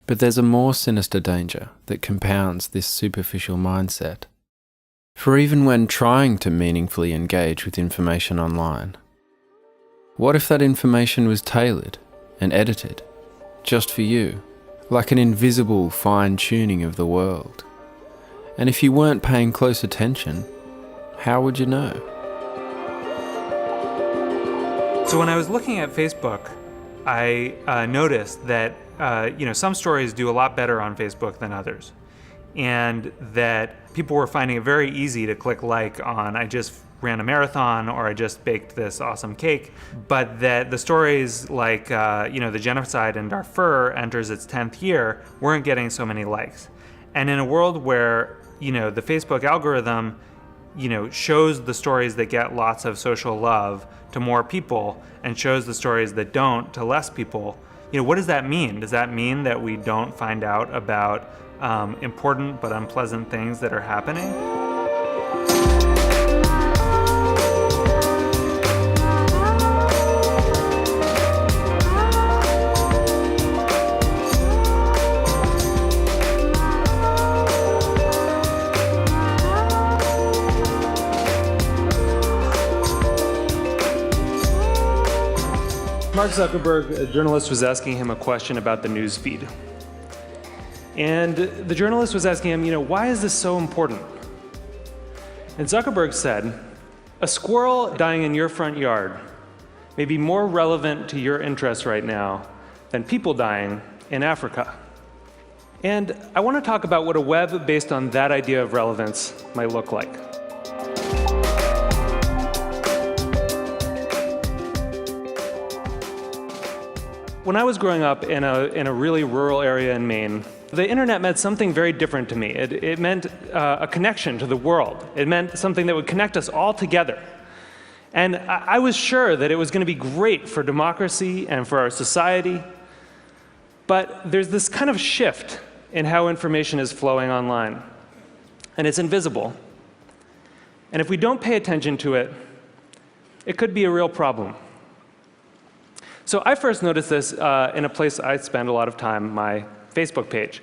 But there's a more sinister danger that compounds this superficial mindset. For even when trying to meaningfully engage with information online, what if that information was tailored and edited just for you, like an invisible fine-tuning of the world? And if you weren't paying close attention, how would you know? So when I was looking at Facebook, I noticed that some stories do a lot better on Facebook than others, and that people were finding it very easy to click like on "I just ran a marathon or I just baked this awesome cake, but that the stories like, the genocide in Darfur enters its 10th year weren't getting so many likes. And in a world where, the Facebook algorithm, shows the stories that get lots of social love to more people and shows the stories that don't to less people, what does that mean? Does that mean that we don't find out about important but unpleasant things that are happening? Mark Zuckerberg, a journalist, was asking him a question about the news feed. And the journalist was asking him, why is this so important? And Zuckerberg said, a squirrel dying in your front yard may be more relevant to your interests right now than people dying in Africa. And I want to talk about what a web based on that idea of relevance might look like. When I was growing up in a really rural area in Maine, the internet meant something very different to me. It meant a connection to the world. It meant something that would connect us all together. And I was sure that it was going to be great for democracy and for our society. But there's this kind of shift in how information is flowing online. And it's invisible. And if we don't pay attention to it, it could be a real problem. So I first noticed this in a place I spend a lot of time, my Facebook page.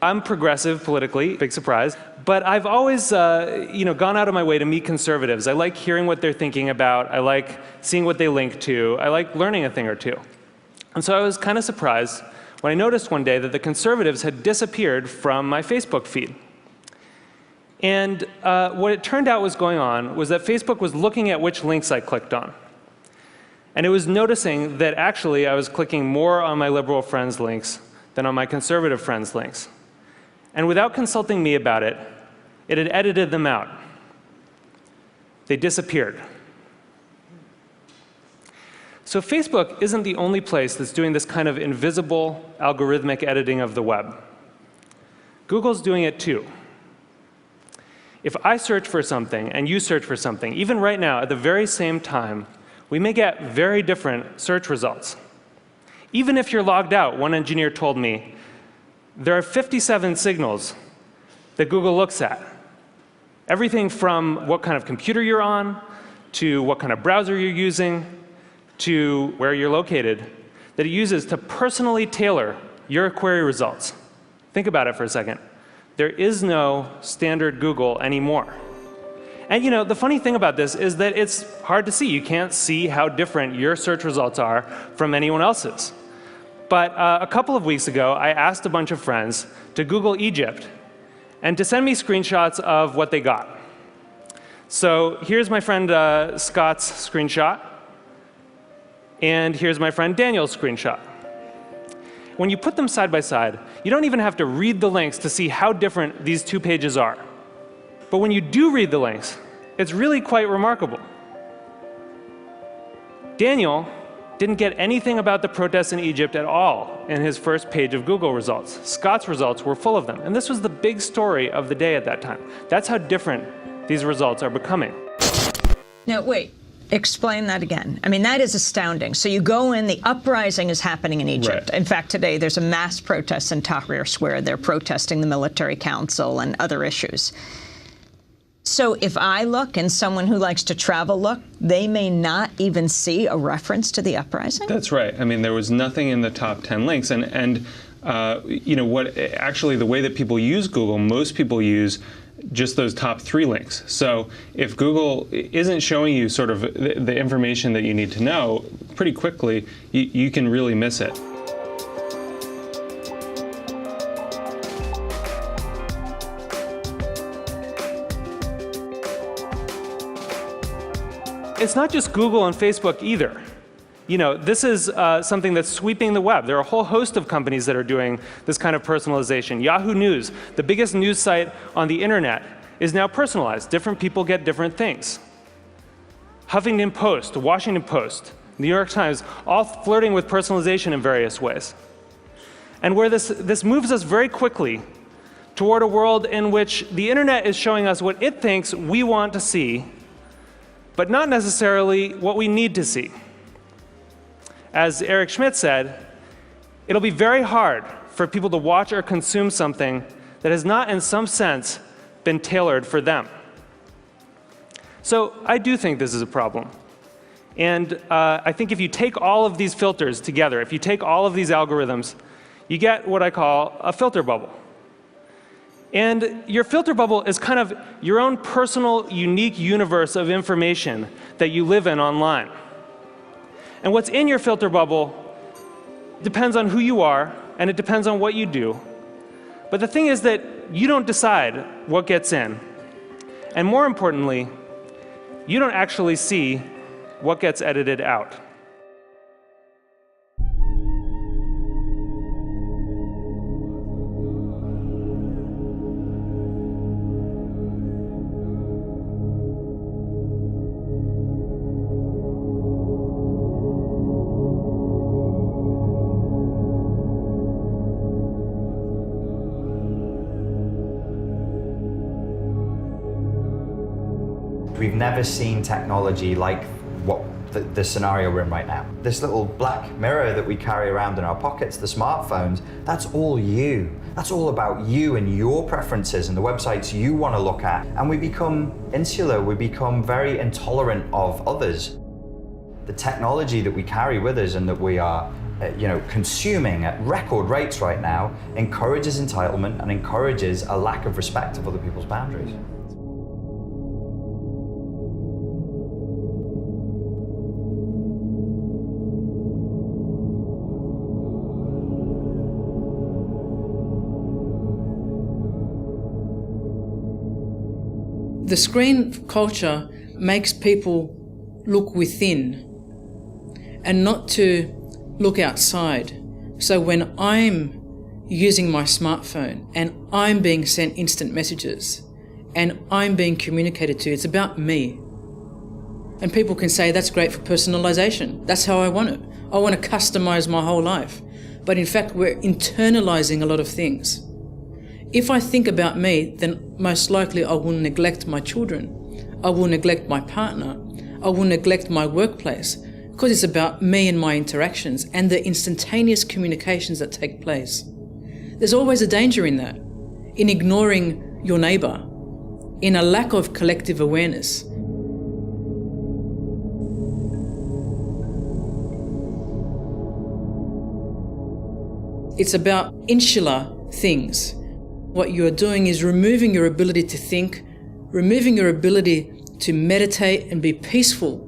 I'm progressive politically, big surprise, but I've always gone out of my way to meet conservatives. I like hearing what they're thinking about. I like seeing what they link to. I like learning a thing or two. And so I was kind of surprised when I noticed one day that the conservatives had disappeared from my Facebook feed. And what it turned out was going on was that Facebook was looking at which links I clicked on. And it was noticing that actually I was clicking more on my liberal friends' links than on my conservative friends' links. And without consulting me about it, it had edited them out. They disappeared. So Facebook isn't the only place that's doing this kind of invisible algorithmic editing of the web. Google's doing it too. If I search for something and you search for something, even right now at the very same time, we may get very different search results. Even if you're logged out, one engineer told me, there are 57 signals that Google looks at. Everything from what kind of computer you're on, to what kind of browser you're using, to where you're located, that it uses to personally tailor your query results. Think about it for a second. There is no standard Google anymore. And the funny thing about this is that it's hard to see. You can't see how different your search results are from anyone else's. But a couple of weeks ago, I asked a bunch of friends to Google Egypt and to send me screenshots of what they got. So here's my friend Scott's screenshot, and here's my friend Daniel's screenshot. When you put them side by side, you don't even have to read the links to see how different these two pages are. But when you do read the links, it's really quite remarkable. Daniel didn't get anything about the protests in Egypt at all in his first page of Google results. Scott's results were full of them. And this was the big story of the day at that time. That's how different these results are becoming. Now, wait. Explain that again. I mean, that is astounding. So you go in, the uprising is happening in Egypt. Right. In fact, today there's a mass protest in Tahrir Square. They're protesting the military council and other issues. So if I look and someone who likes to travel look, they may not even see a reference to the uprising? That's right. I mean, there was nothing in the top 10 links. And what actually the way that people use Google, most people use just those top 3 links. So if Google isn't showing you sort of the information that you need to know pretty quickly, you can really miss it. It's not just Google and Facebook either. This is something that's sweeping the web. There are a whole host of companies that are doing this kind of personalization. Yahoo News, the biggest news site on the internet, is now personalized. Different people get different things. Huffington Post, the Washington Post, New York Times, all flirting with personalization in various ways. And where this moves us very quickly toward a world in which the internet is showing us what it thinks we want to see, but not necessarily what we need to see. As Eric Schmidt said, it'll be very hard for people to watch or consume something that has not, in some sense, been tailored for them. So I do think this is a problem. And I think if you take all of these filters together, if you take all of these algorithms, you get what I call a filter bubble. And your filter bubble is kind of your own personal, unique universe of information that you live in online. And what's in your filter bubble depends on who you are, and it depends on what you do. But the thing is that you don't decide what gets in. And more importantly, you don't actually see what gets edited out. We've never seen technology like what the scenario we're in right now. This little black mirror that we carry around in our pockets, the smartphones, that's all you. That's all about you and your preferences and the websites you want to look at. And we become insular, we become very intolerant of others. The technology that we carry with us and that we are consuming at record rates right now encourages entitlement and encourages a lack of respect of other people's boundaries. The screen culture makes people look within and not to look outside. So when I'm using my smartphone and I'm being sent instant messages and I'm being communicated to, it's about me. And people can say that's great for personalization. That's how I want it. I want to customize my whole life. But in fact, we're internalizing a lot of things. If I think about me, then most likely I will neglect my children. I will neglect my partner. I will neglect my workplace because it's about me and my interactions and the instantaneous communications that take place. There's always a danger in that, in ignoring your neighbor, in a lack of collective awareness. It's about insular things. What you're doing is removing your ability to think, removing your ability to meditate and be peaceful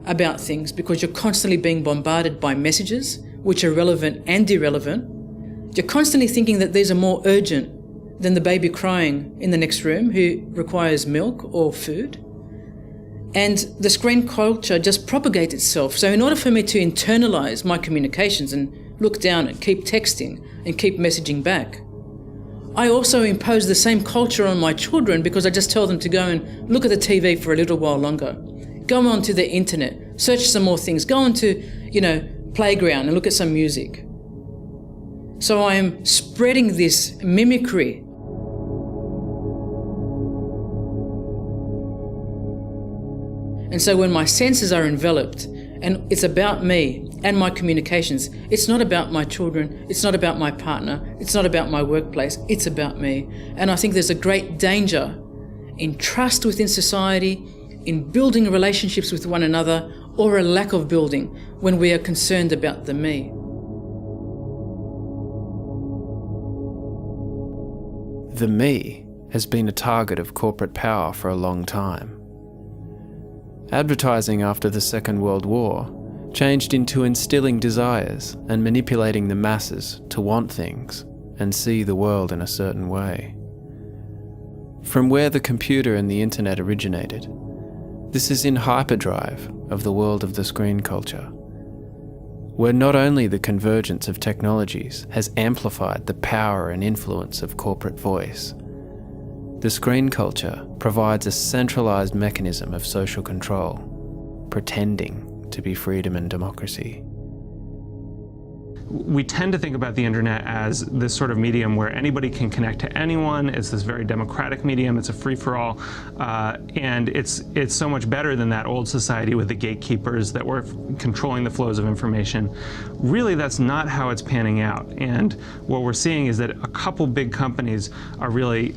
about things because you're constantly being bombarded by messages which are relevant and irrelevant. You're constantly thinking that these are more urgent than the baby crying in the next room who requires milk or food. And the screen culture just propagates itself. So in order for me to internalize my communications and look down and keep texting and keep messaging back, I also impose the same culture on my children because I just tell them to go and look at the TV for a little while longer. Go onto the internet, search some more things, go onto, playground and look at some music. So I am spreading this mimicry. And so when my senses are enveloped and it's about me and my communications, it's not about my children, it's not about my partner, it's not about my workplace, it's about me. And I think there's a great danger in trust within society, in building relationships with one another, or a lack of building when we are concerned about the me. The me has been a target of corporate power for a long time. Advertising after the Second World War changed into instilling desires and manipulating the masses to want things and see the world in a certain way. From where the computer and the internet originated, this is in hyperdrive of the world of the screen culture, where not only the convergence of technologies has amplified the power and influence of corporate voice, the screen culture provides a centralized mechanism of social control, pretending to be freedom and democracy. We tend to think about the internet as this sort of medium where anybody can connect to anyone. It's this very democratic medium. It's a free-for-all, and it's so much better than that old society with the gatekeepers that were controlling the flows of information. Really, that's not how it's panning out. And what we're seeing is that a couple big companies are really,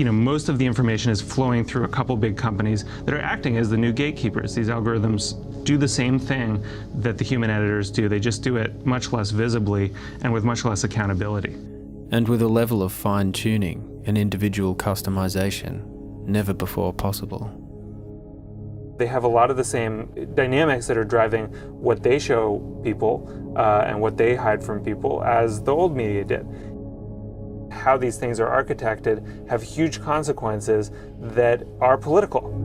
most of the information is flowing through a couple big companies that are acting as the new gatekeepers. These algorithms do the same thing that the human editors do. They just do it much less visibly and with much less accountability. And with a level of fine-tuning and individual customization never before possible. They have a lot of the same dynamics that are driving what they show people and what they hide from people as the old media did. How these things are architected have huge consequences that are political.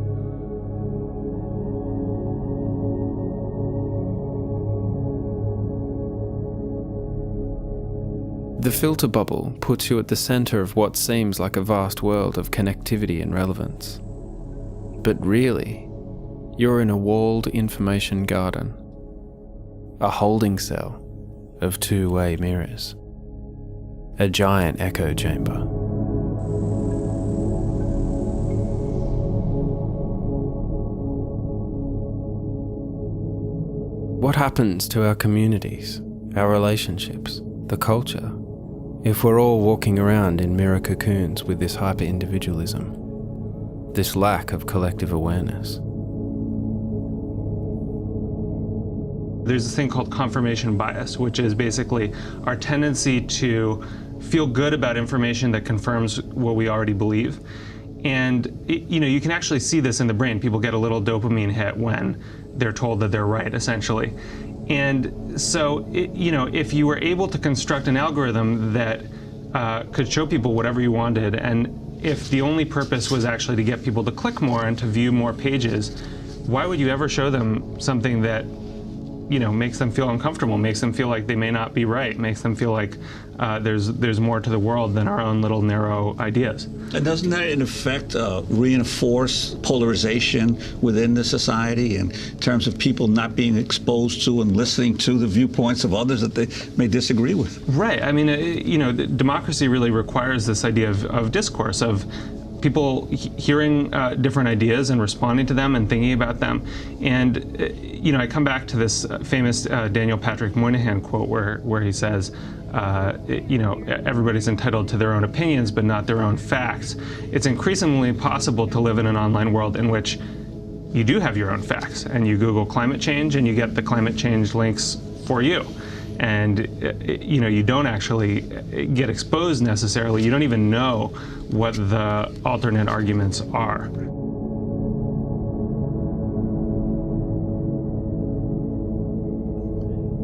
The filter bubble puts you at the center of what seems like a vast world of connectivity and relevance. But really, you're in a walled information garden, a holding cell of two-way mirrors, a giant echo chamber. What happens to our communities, our relationships, the culture, if we're all walking around in mirror cocoons with this hyper-individualism, this lack of collective awareness? There's this thing called confirmation bias, which is basically our tendency to feel good about information that confirms what we already believe. And you can actually see this in the brain. People get a little dopamine hit when they're told that they're right, essentially. And so, if you were able to construct an algorithm that could show people whatever you wanted, and if the only purpose was actually to get people to click more and to view more pages, why would you ever show them something that makes them feel uncomfortable, makes them feel like they may not be right, makes them feel like there's more to the world than our own little narrow ideas? And doesn't that, in effect, reinforce polarization within the society in terms of people not being exposed to and listening to the viewpoints of others that they may disagree with? Right. I mean, democracy really requires this idea of discourse, of people hearing different ideas and responding to them and thinking about them. And, I come back to this famous Daniel Patrick Moynihan quote where he says, everybody's entitled to their own opinions, but not their own facts. It's increasingly possible to live in an online world in which you do have your own facts, and you Google climate change and you get the climate change links for you. And you don't actually get exposed necessarily. You don't even know what the alternate arguments are.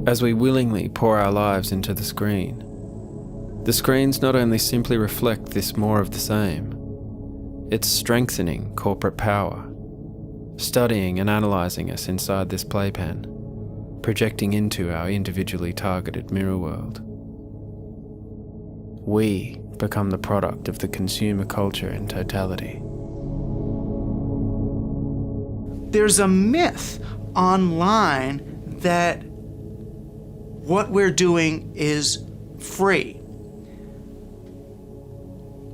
As we willingly pour our lives into the screens not only simply reflect this more of the same, it's strengthening corporate power, studying and analysing us inside this playpen, projecting into our individually targeted mirror world. We become the product of the consumer culture in totality. There's a myth online that what we're doing is free.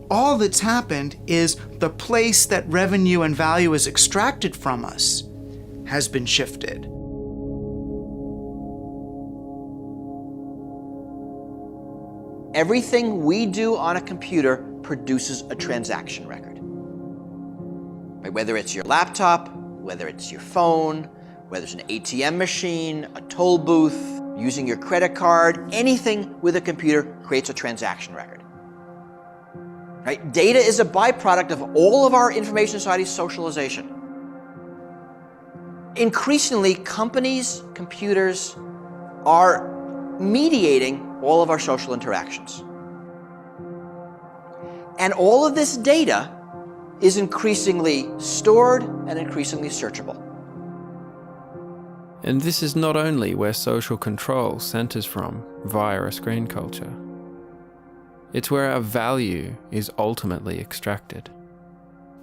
All that's happened is the place that revenue and value is extracted from us has been shifted. Everything we do on a computer produces a transaction record. Right? Whether it's your laptop, whether it's your phone, whether it's an ATM machine, a toll booth, using your credit card, anything with a computer creates a transaction record. Right? Data is a byproduct of all of our information society's socialization. Increasingly, companies, computers are mediating all of our social interactions. And all of this data is increasingly stored and increasingly searchable. And this is not only where social control centers from via a screen culture. It's where our value is ultimately extracted,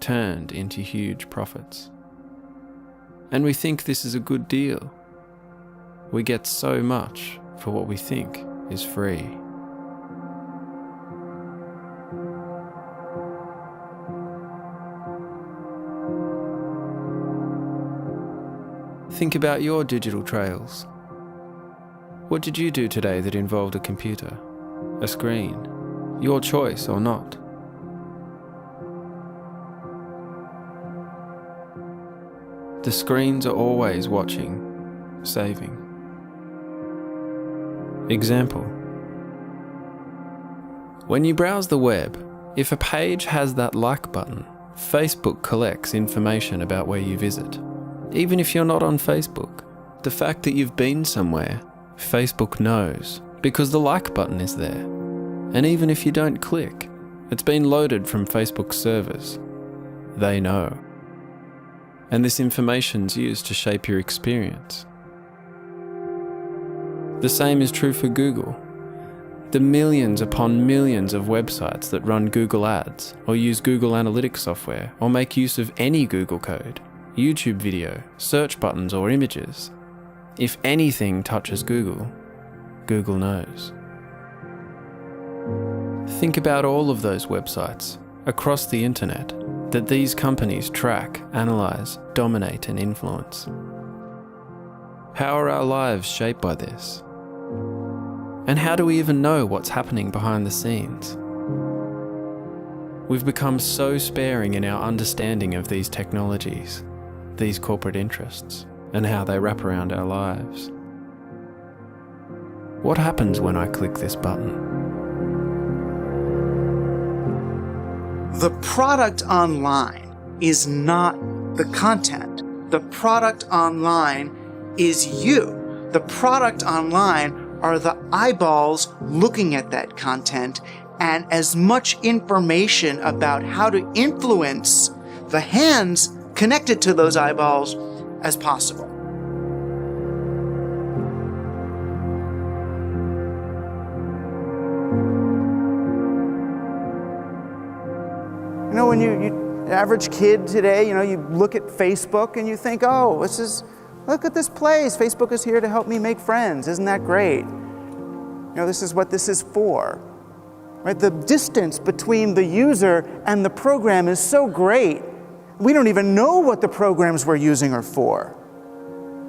turned into huge profits. And we think this is a good deal. We get so much for what we think is free. Think about your digital trails. What did you do today that involved a computer, a screen, your choice or not? The screens are always watching, saving. Example. When you browse the web, if a page has that like button, Facebook collects information about where you visit. Even if you're not on Facebook, the fact that you've been somewhere, Facebook knows, because the like button is there. And even if you don't click, it's been loaded from Facebook's servers. They know. And this information's used to shape your experience. The same is true for Google. The millions upon millions of websites that run Google Ads, or use Google Analytics software, or make use of any Google code, YouTube video, search buttons or images. If anything touches Google, Google knows. Think about all of those websites across the internet that these companies track, analyze, dominate and influence. How are our lives shaped by this? And how do we even know what's happening behind the scenes? We've become so sparing in our understanding of these technologies, these corporate interests, and how they wrap around our lives. What happens when I click this button? The product online is not the content. The product online is you. The product online are the eyeballs looking at that content and as much information about how to influence the hands connected to those eyeballs as possible. You know, when you average kid today, you look at Facebook and you think, oh, look at this place. Facebook is here to help me make friends. Isn't that great? This is what this is for. Right? The distance between the user and the program is so great. We don't even know what the programs we're using are for.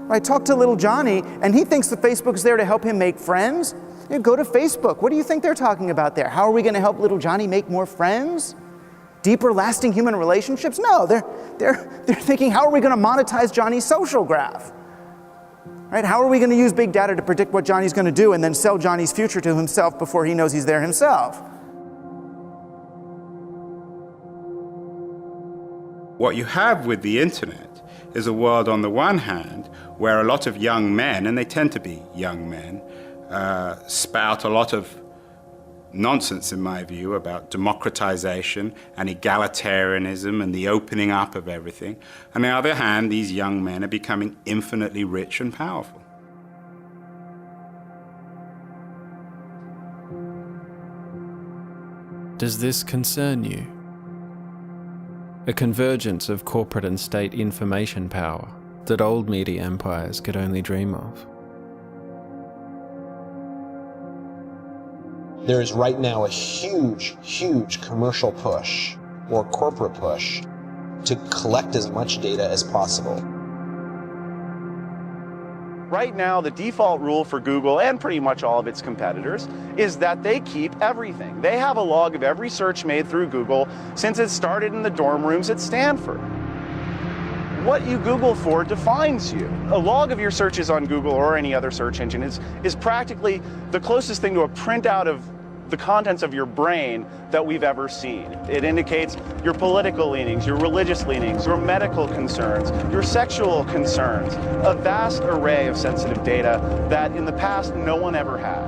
Right? Talk to little Johnny, and he thinks that Facebook's there to help him make friends. Go to Facebook. What do you think they're talking about there? How are we going to help little Johnny make more friends? Deeper, lasting human relationships? No, they're thinking, how are we going to monetize Johnny's social graph? Right? How are we going to use big data to predict what Johnny's going to do and then sell Johnny's future to himself before he knows he's there himself? What you have with the internet is a world on the one hand where a lot of young men, and they tend to be young men, spout a lot of nonsense, in my view, about democratization and egalitarianism and the opening up of everything. On the other hand, these young men are becoming infinitely rich and powerful. Does this concern you? A convergence of corporate and state information power that old media empires could only dream of. There is right now a huge, huge commercial push or corporate push to collect as much data as possible. Right now, the default rule for Google and pretty much all of its competitors is that they keep everything. They have a log of every search made through Google since it started in the dorm rooms at Stanford. What you Google for defines you. A log of your searches on Google or any other search engine is practically the closest thing to a printout of the contents of your brain that we've ever seen. It indicates your political leanings, your religious leanings, your medical concerns, your sexual concerns, a vast array of sensitive data that in the past no one ever had.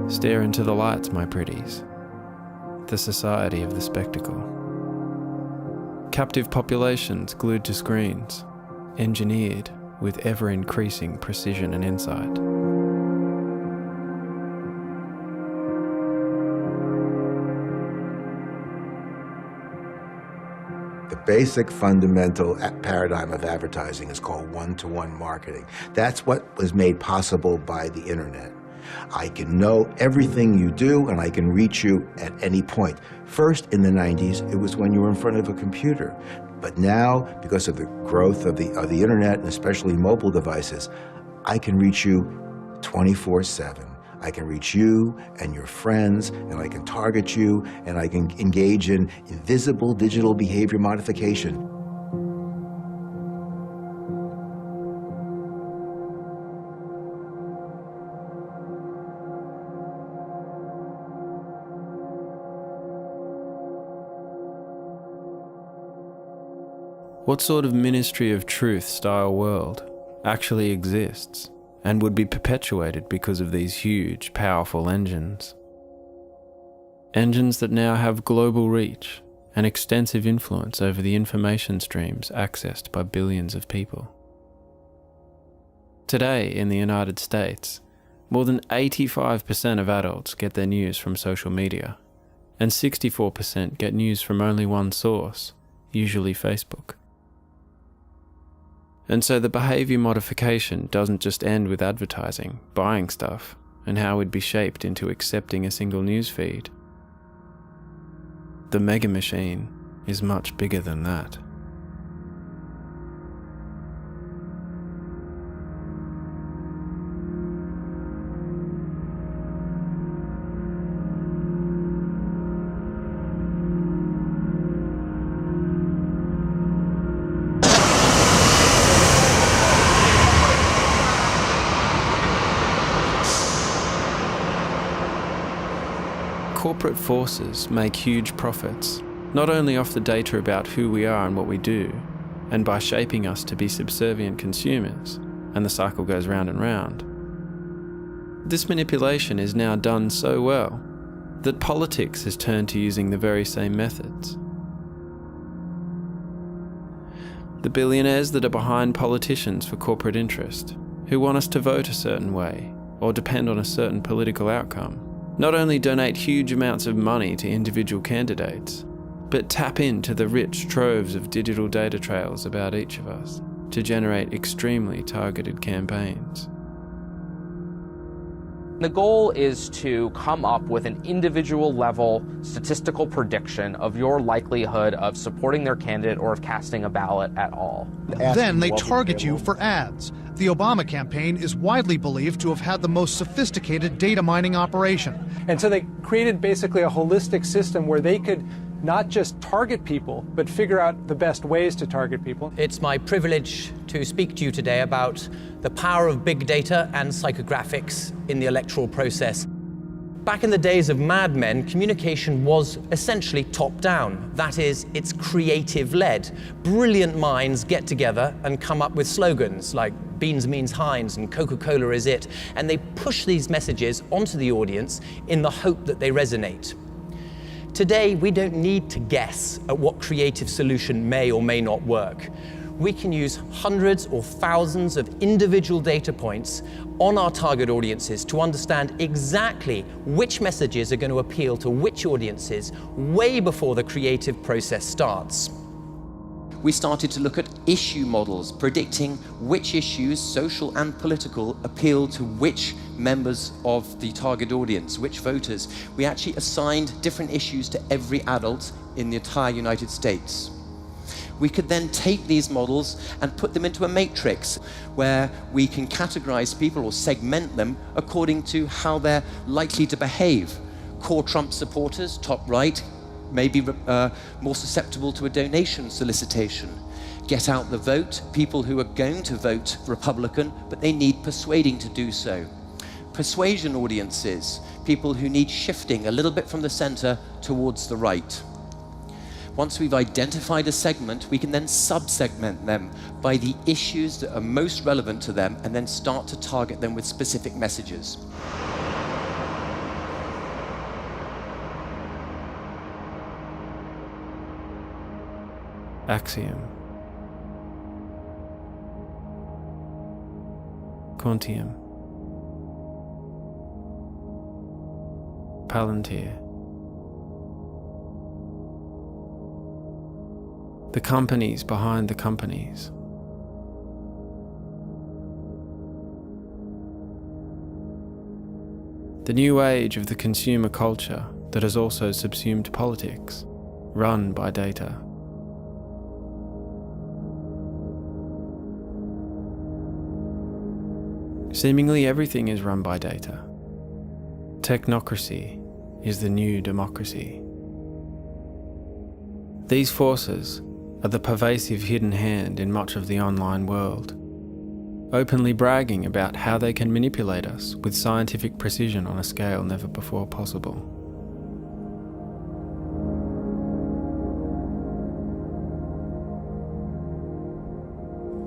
Stare into the lights, my pretties. The society of the spectacle. Captive populations glued to screens, engineered with ever-increasing precision and insight. The basic fundamental paradigm of advertising is called one-to-one marketing. That's what was made possible by the internet. I can know everything you do, and I can reach you at any point. First, in the 90s, it was when you were in front of a computer. But now, because of the growth of the internet, and especially mobile devices, I can reach you 24/7. I can reach you and your friends, and I can target you, and I can engage in invisible digital behavior modification. What sort of ministry of truth style world actually exists and would be perpetuated because of these huge, powerful engines? Engines that now have global reach and extensive influence over the information streams accessed by billions of people. Today, in the United States, more than 85% of adults get their news from social media, and 64% get news from only one source, usually Facebook. And so the behaviour modification doesn't just end with advertising, buying stuff, and how we'd be shaped into accepting a single news feed. The mega machine is much bigger than that. Corporate forces make huge profits, not only off the data about who we are and what we do, and by shaping us to be subservient consumers, and the cycle goes round and round. This manipulation is now done so well that politics has turned to using the very same methods. The billionaires that are behind politicians for corporate interest, who want us to vote a certain way or depend on a certain political outcome, not only donate huge amounts of money to individual candidates, but tap into the rich troves of digital data trails about each of us to generate extremely targeted campaigns. The goal is to come up with an individual level statistical prediction of your likelihood of supporting their candidate or of casting a ballot at all. Then they target you for ads. The Obama campaign is widely believed to have had the most sophisticated data mining operation. And so they created basically a holistic system where they could not just target people, but figure out the best ways to target people. It's my privilege to speak to you today about the power of big data and psychographics in the electoral process. Back in the days of Mad Men, communication was essentially top-down. That is, it's creative-led. Brilliant minds get together and come up with slogans like beans means Heinz and Coca-Cola is it, and they push these messages onto the audience in the hope that they resonate. Today, we don't need to guess at what creative solution may or may not work. We can use hundreds or thousands of individual data points on our target audiences to understand exactly which messages are going to appeal to which audiences way before the creative process starts. We started to look at issue models, predicting which issues, social and political, appeal to which members of the target audience, which voters. We actually assigned different issues to every adult in the entire United States. We could then take these models and put them into a matrix where we can categorize people or segment them according to how they're likely to behave. Core Trump supporters, top right, may be more susceptible to a donation solicitation. Get out the vote, people who are going to vote Republican, but they need persuading to do so. Persuasion audiences, people who need shifting a little bit from the center towards the right. Once we've identified a segment, we can then sub-segment them by the issues that are most relevant to them and then start to target them with specific messages. Axiom. Quantium. Palantir. the companies behind the companies. The new age of the consumer culture that has also subsumed politics, run by data. Seemingly everything is run by data. Technocracy is the new democracy. These forces are the pervasive hidden hand in much of the online world, openly bragging about how they can manipulate us with scientific precision on a scale never before possible.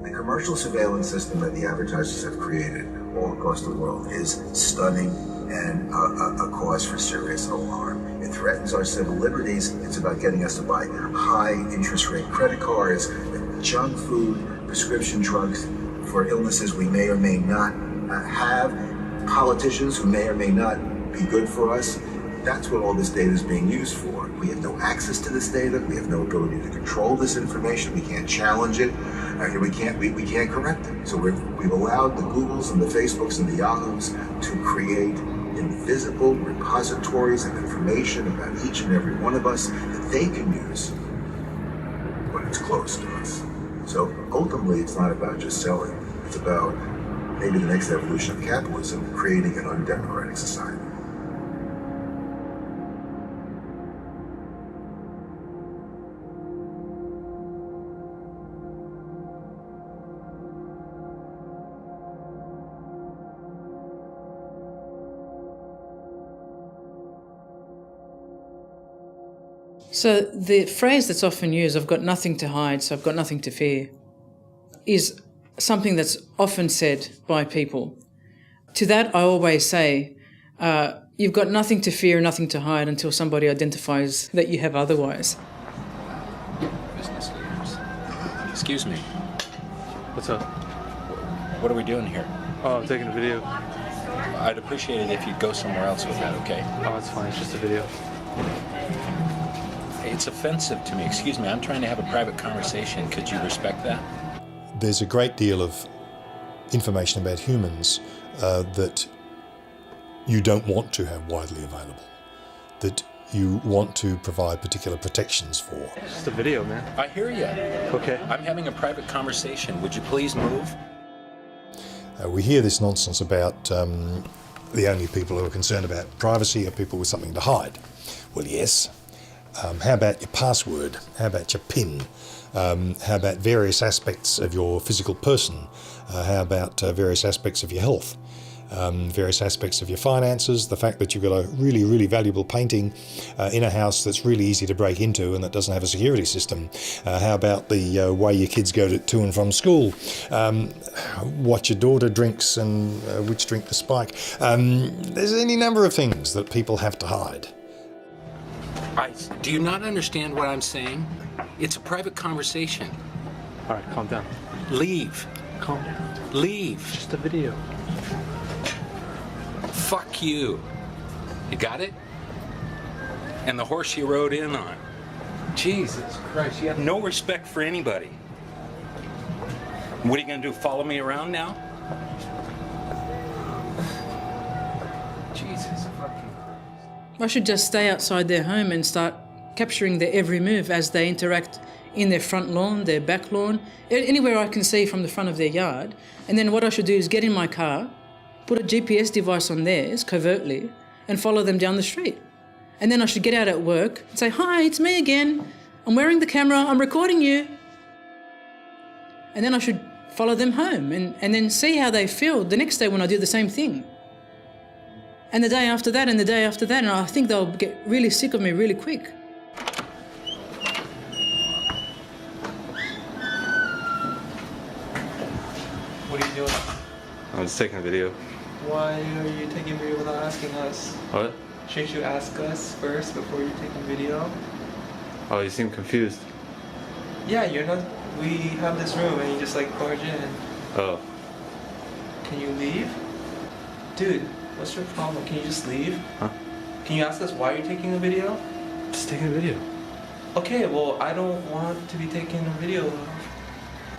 The commercial surveillance system that the advertisers have created all across the world is stunning and a cause for serious alarm. It threatens our civil liberties. It's about getting us to buy high interest rate credit cards, junk food, prescription drugs for illnesses we may or may not have, politicians who may or may not be good for us. That's what all this data is being used for. We have no access to this data. We have no ability to control this information. We can't challenge it. We can't correct it. So we've allowed the Googles and the Facebooks and the Yahoos to create invisible repositories of information about each and every one of us that they can use when it's close to us. So ultimately, it's not about just selling. It's about maybe the next evolution of capitalism, creating an undemocratic society. So the phrase that's often used, I've got nothing to hide, so I've got nothing to fear, is something that's often said by people. To that, I always say, you've got nothing to fear, nothing to hide until somebody identifies that you have otherwise. Business leaders. Excuse me. What's up? What are we doing here? Oh, I'm taking a video. I'd appreciate it if you'd go somewhere else with that, okay? Oh, it's fine. It's just a video. It's offensive to me. Excuse me, I'm trying to have a private conversation. Could you respect that? There's a great deal of information about humans that you don't want to have widely available, that you want to provide particular protections for. It's just a video, man. I hear you. Okay. I'm having a private conversation. Would you please move? We hear this nonsense about the only people who are concerned about privacy are people with something to hide. Well, yes. How about your password? How about your PIN? How about various aspects of your physical person? How about various aspects of your health? Various aspects of your finances, the fact that you've got a really, really valuable painting in a house that's really easy to break into and that doesn't have a security system. How about the way your kids go to and from school? What your daughter drinks and which drink to spike. There's any number of things that people have to hide. Do you not understand what I'm saying? It's a private conversation. All right, calm down. Leave. Calm down. Leave. It's just a video. Fuck you. You got it? And the horse you rode in on. Jesus Christ, you have no respect for anybody. What are you gonna do, follow me around now? Jesus fucking Christ. I should just stay outside their home and start capturing their every move as they interact in their front lawn, their back lawn, anywhere I can see from the front of their yard. And then what I should do is get in my car, put a GPS device on theirs covertly, and follow them down the street. And then I should get out at work and say, "Hi, it's me again. I'm wearing the camera, I'm recording you." And then I should follow them home and then see how they feel the next day when I do the same thing. And the day after that, and the day after that, and I think they'll get really sick of me really quick. What are you doing? I'm just taking a video. Why are you taking video without asking us? What? Shouldn't you ask us first before you take a video? Oh, you seem confused. Yeah, you're not. We have this room and you just like barge in. Oh. Can you leave? Dude, what's your problem? Can you just leave? Huh? Can you ask us why you're taking a video? Just taking a video. Okay, well, I don't want to be taken a video of.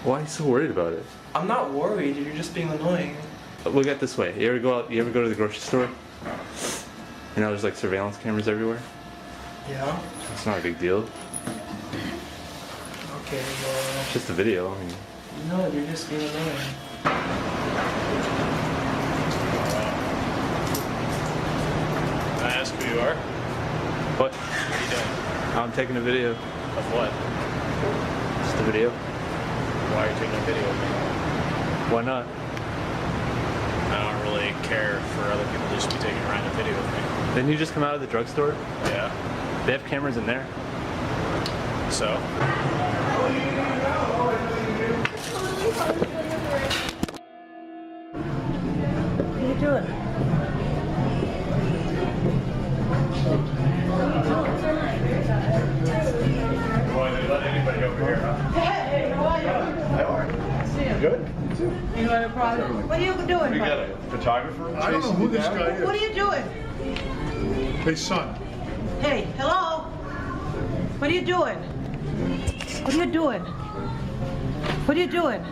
Why are you so worried about it? I'm not worried, you're just being annoying. Look at it this way. You ever go to the grocery store? You know, there's like surveillance cameras everywhere. Yeah? It's not a big deal. Okay, well... It's just a video. I mean, No, you're just being annoying. Can I ask who you are? what? What are you doing? I'm taking a video. Of what? Just a video. Why are you taking a video of me? Why not? I don't really care for other people to just be taking a random video of me. Didn't you just come out of the drugstore? Yeah. They have cameras in there. So? What are you doing? Boy, they let anybody over here, huh? Hey, how are you? How are you? Good. You have a problem? What are you doing? We got a photographer. I don't know who this guy is. What are you doing? Hey, son. Hey, hello? What are you doing? What are you doing? What are you doing?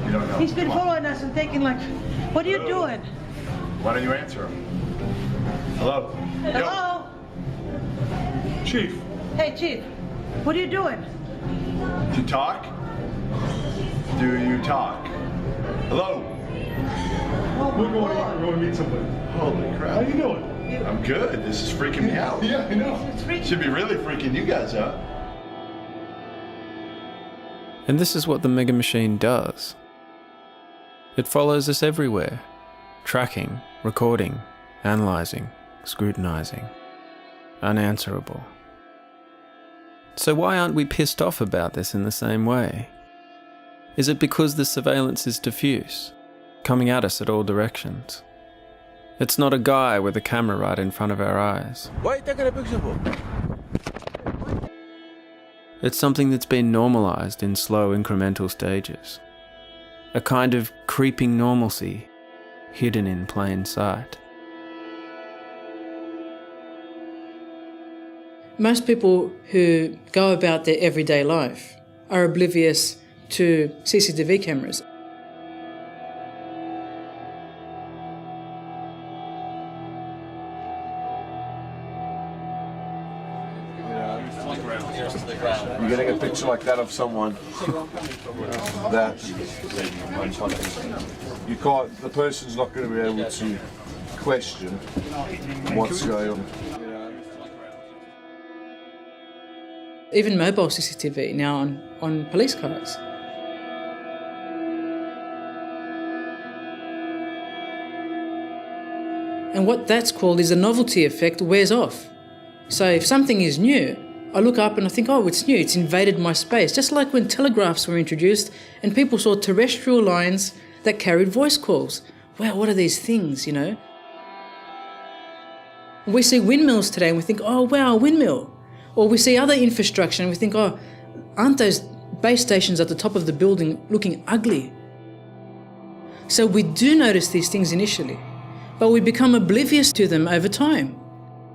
You don't know. He's been following us and taking like, what are you doing? Why don't you answer him? Hello? Hello? Chief. Hey, Chief. What are you doing? Do you talk? Do you talk? Hello? We're going to meet somebody. Holy crap. How you doing? I'm good. This is freaking me out. Yeah, I know. Should be really freaking you guys out. And this is what the Mega Machine does. It follows us everywhere, tracking, recording, analysing, scrutinising, unanswerable. So why aren't we pissed off about this in the same way? Is it because the surveillance is diffuse, coming at us at all directions? It's not a guy with a camera right in front of our eyes. Why are you taking a picture for? It's something that's been normalised in slow incremental stages. A kind of creeping normalcy, hidden in plain sight. Most people who go about their everyday life are oblivious to CCTV cameras. You're getting a picture like that of someone that you can't, the person's not going to be able to question what's going on. Even mobile CCTV now on police cars. And what that's called is the novelty effect wears off. So if something is new, I look up and I think, oh, it's new, it's invaded my space. Just like when telegraphs were introduced and people saw terrestrial lines that carried voice calls. Wow, what are these things, you know? We see windmills today and we think, oh, wow, a windmill. Or we see other infrastructure and we think, oh, aren't those base stations at the top of the building looking ugly? So we do notice these things initially, but we become oblivious to them over time.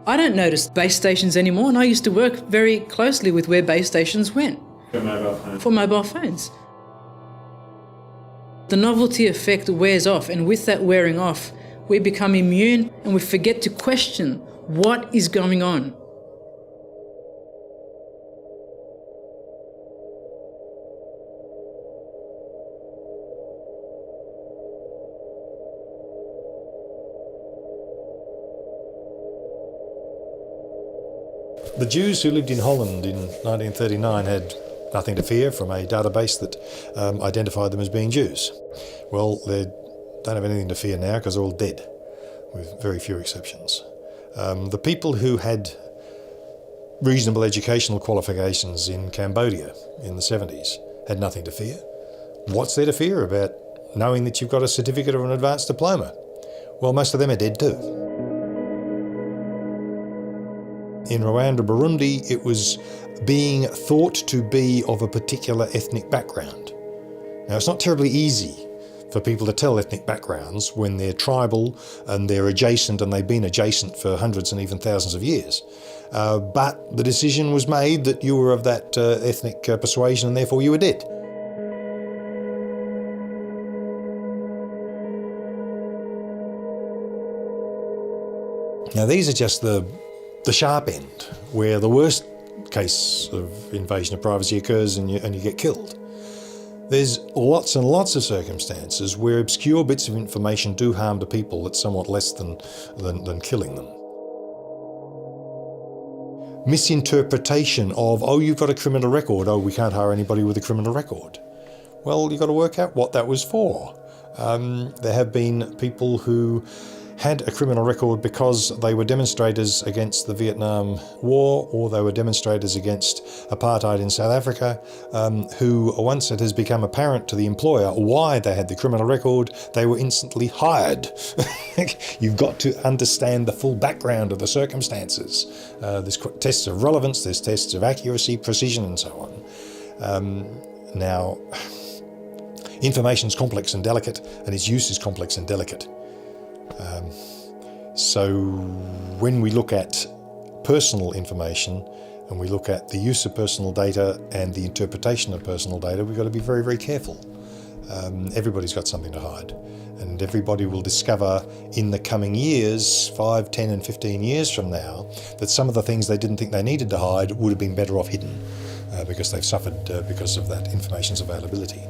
I don't notice base stations anymore, and I used to work very closely with where base stations went. For mobile phones. For mobile phones. The novelty effect wears off, and with that wearing off, we become immune and we forget to question what is going on. The Jews who lived in Holland in 1939 had nothing to fear from a database that identified them as being Jews. Well, they don't have anything to fear now because they're all dead, with very few exceptions. The people who had reasonable educational qualifications in Cambodia in the 70s had nothing to fear. What's there to fear about knowing that you've got a certificate or an advanced diploma? Well, most of them are dead too. In Rwanda, Burundi, it was being thought to be of a particular ethnic background. Now, it's not terribly easy for people to tell ethnic backgrounds when they're tribal and they're adjacent and they've been adjacent for hundreds and even thousands of years. but the decision was made that you were of that ethnic persuasion and therefore you were dead. Now these are just the sharp end, where the worst case of invasion of privacy occurs and you get killed. There's lots and lots of circumstances where obscure bits of information do harm to people that's somewhat less than killing them. Misinterpretation of, oh, you've got a criminal record, oh, we can't hire anybody with a criminal record. Well, you've got to work out what that was for. There have been people who had a criminal record because they were demonstrators against the Vietnam War, or they were demonstrators against apartheid in South Africa, who, once it has become apparent to the employer why they had the criminal record, they were instantly hired. You've got to understand the full background of the circumstances. There's tests of relevance, there's tests of accuracy, precision, and so on. Now, information is complex and delicate, and its use is complex and delicate. So when we look at personal information and we look at the use of personal data and the interpretation of personal data, we've got to be very, very careful. Everybody's got something to hide, and everybody will discover in the coming years, 5, 10 and 15 years from now, that some of the things they didn't think they needed to hide would have been better off hidden because they've suffered because of that information's availability.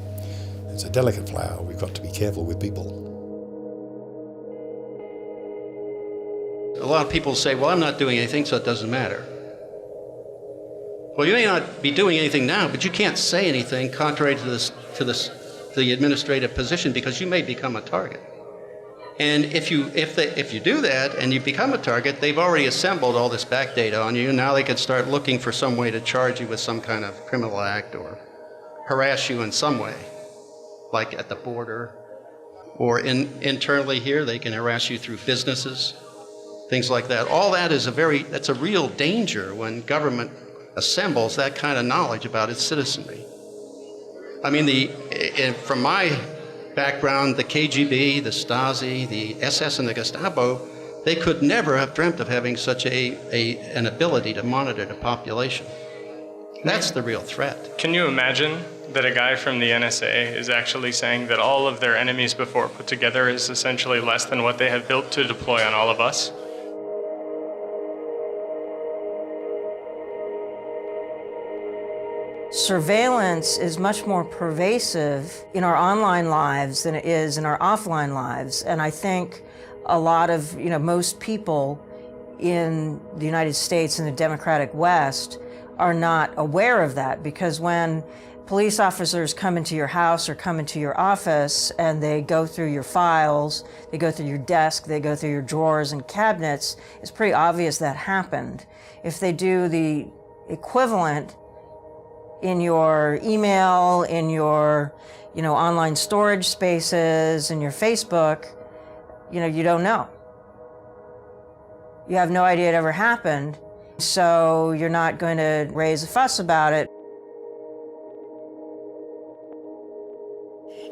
It's a delicate flower. We've got to be careful with people. A lot of people say, well, I'm not doing anything, so it doesn't matter. Well, you may not be doing anything now, but you can't say anything contrary to the administrative position, because you may become a target. And if you do that and you become a target, they've already assembled all this back data on you, and now they could start looking for some way to charge you with some kind of criminal act or harass you in some way, like at the border, or internally here, they can harass you through businesses. Things like that. All that is that's a real danger when government assembles that kind of knowledge about its citizenry. I mean, from my background, the KGB, the Stasi, the SS, and the Gestapo, they could never have dreamt of having such an ability to monitor the population. That's the real threat. Can you imagine that a guy from the NSA is actually saying that all of their enemies before put together is essentially less than what they have built to deploy on all of us? Surveillance is much more pervasive in our online lives than it is in our offline lives. And I think a lot of, most people in the United States and the democratic West are not aware of that, because when police officers come into your house or come into your office and they go through your files, they go through your desk, they go through your drawers and cabinets, it's pretty obvious that happened. If they do the equivalent in your email, in your, online storage spaces, in your Facebook, you don't know. You have no idea it ever happened, so you're not going to raise a fuss about it.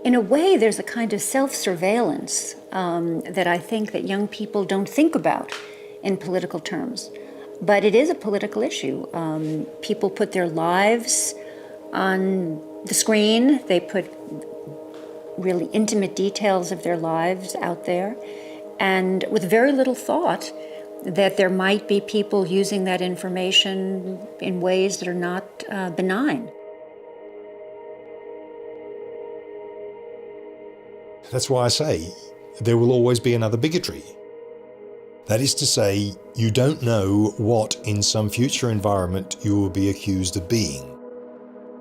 In a way, there's a kind of self-surveillance that I think that young people don't think about in political terms. But it is a political issue. People put their lives on the screen. They put really intimate details of their lives out there, and with very little thought that there might be people using that information in ways that are not benign. That's why I say there will always be another bigotry. That is to say, you don't know what in some future environment you will be accused of being.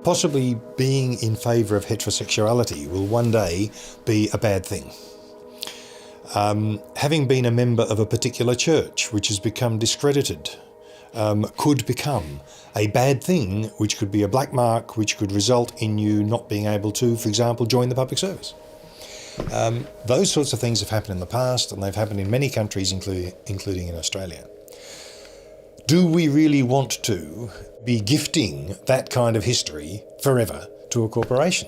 Possibly being in favour of heterosexuality will one day be a bad thing. Having been a member of a particular church which has become discredited could become a bad thing, which could be a black mark, which could result in you not being able to, for example, join the public service. Those sorts of things have happened in the past, and they've happened in many countries, including in Australia. Do we really want to be gifting that kind of history forever to a corporation?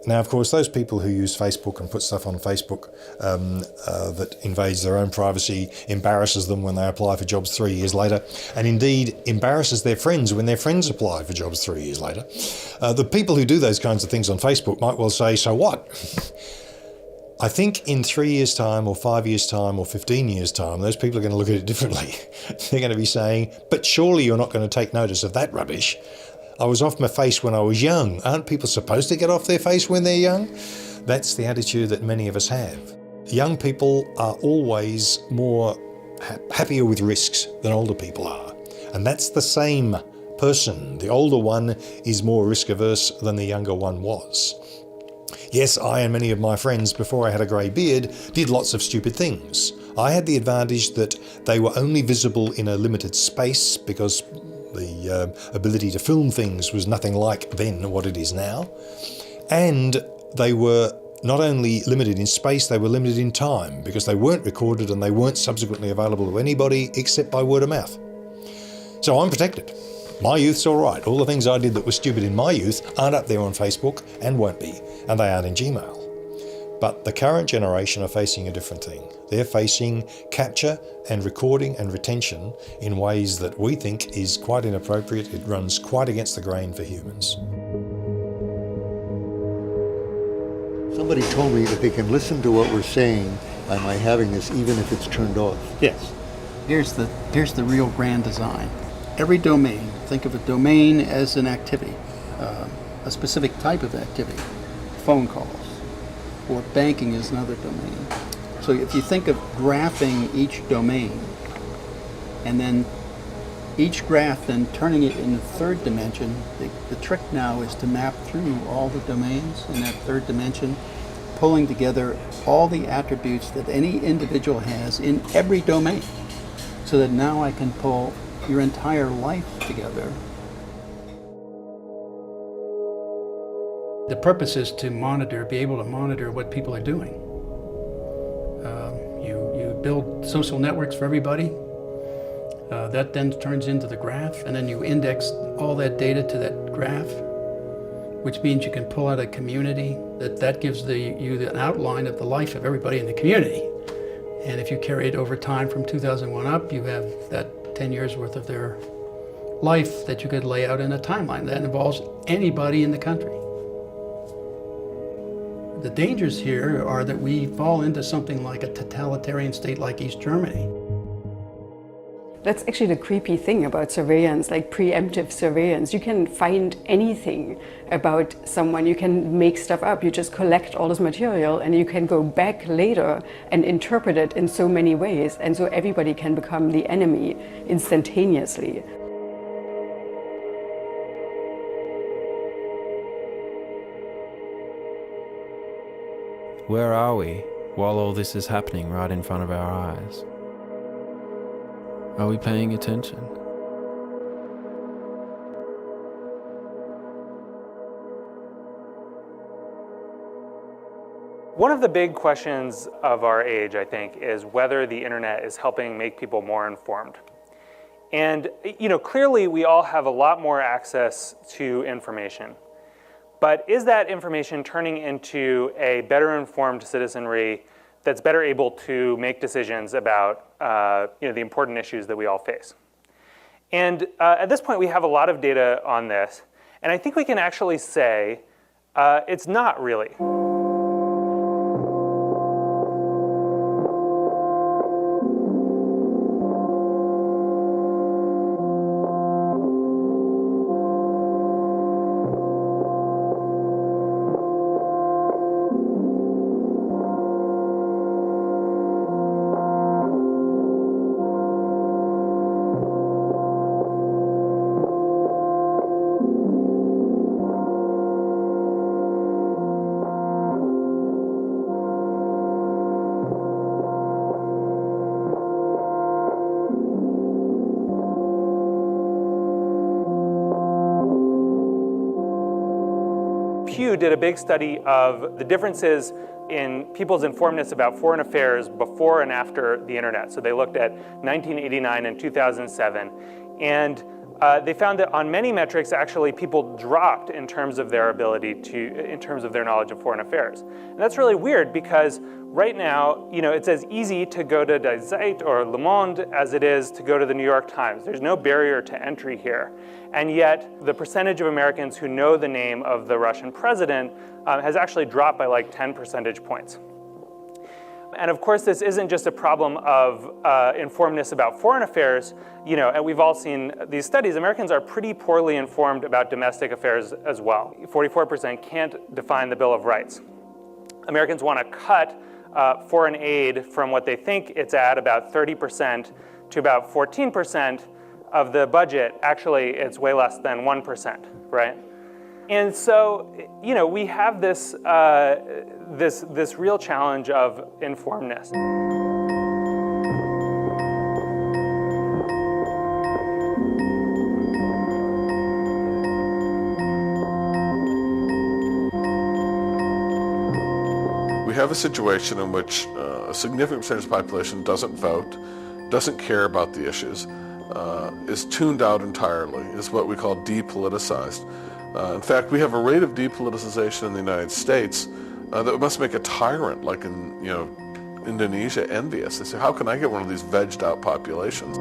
Now, of course, those people who use Facebook and put stuff on Facebook that invades their own privacy, embarrasses them when they apply for jobs 3 years later, and indeed embarrasses their friends when their friends apply for jobs 3 years later. The people who do those kinds of things on Facebook might well say, so what? I think in 3 years' time or 5 years' time or 15 years' time, those people are going to look at it differently. They're going to be saying, but surely you're not going to take notice of that rubbish. I was off my face when I was young. Aren't people supposed to get off their face when they're young? That's the attitude that many of us have. Young people are always more happier with risks than older people are. And that's the same person. The older one is more risk averse than the younger one was. Yes, I and many of my friends, before I had a grey beard, did lots of stupid things. I had the advantage that they were only visible in a limited space because the ability to film things was nothing like then what it is now. And they were not only limited in space, they were limited in time because they weren't recorded and they weren't subsequently available to anybody except by word of mouth. So I'm protected. My youth's all right. All the things I did that were stupid in my youth aren't up there on Facebook and won't be, and they aren't in Gmail. But the current generation are facing a different thing. They're facing capture and recording and retention in ways that we think is quite inappropriate. It runs quite against the grain for humans. Somebody told me that they can listen to what we're saying by my having this even if it's turned off. Yes. Here's the real grand design. Every domain, think of a domain as an activity, a specific type of activity. Phone calls, or banking is another domain. So if you think of graphing each domain, and then each graph then turning it in the third dimension, the trick now is to map through all the domains in that third dimension, pulling together all the attributes that any individual has in every domain, so that now I can pull your entire life together. The purpose is to monitor, be able to monitor what people are doing. You build social networks for everybody. That then turns into the graph, and then you index all that data to that graph, which means you can pull out a community that gives you an outline of the life of everybody in the community. And if you carry it over time from 2001 up, you have that 10 years worth of their life that you could lay out in a timeline that involves anybody in the country. The dangers here are that we fall into something like a totalitarian state like East Germany. That's actually the creepy thing about surveillance, like preemptive surveillance. You can find anything about someone, you can make stuff up, you just collect all this material and you can go back later and interpret it in so many ways, and so everybody can become the enemy instantaneously. Where are we while all this is happening right in front of our eyes? Are we paying attention? One of the big questions of our age, I think, is whether the internet is helping make people more informed. And, clearly we all have a lot more access to information. But is that information turning into a better informed citizenry that's better able to make decisions about the important issues that we all face? And at this point, we have a lot of data on this. And I think we can actually say it's not really. Did a big study of the differences in people's informedness about foreign affairs before and after the internet. So they looked at 1989 and 2007. And they found that on many metrics, actually, people dropped in terms of their ability to, in terms of their knowledge of foreign affairs. And that's really weird because right now, it's as easy to go to Die Zeit or Le Monde as it is to go to the New York Times. There's no barrier to entry here. And yet, the percentage of Americans who know the name of the Russian president has actually dropped by like 10 percentage points. And of course, this isn't just a problem of informedness about foreign affairs, and we've all seen these studies. Americans are pretty poorly informed about domestic affairs as well. 44% can't define the Bill of Rights. Americans want to cut foreign aid from what they think it's at, about 30%, to about 14% of the budget. Actually, it's way less than 1%, right? And so, we have this, this real challenge of informedness. We have a situation in which a significant percentage of the population doesn't vote, doesn't care about the issues, is tuned out entirely, is what we call depoliticized. In fact, we have a rate of depoliticization in the United States that must make a tyrant like in Indonesia envious. They say, how can I get one of these vegged out populations?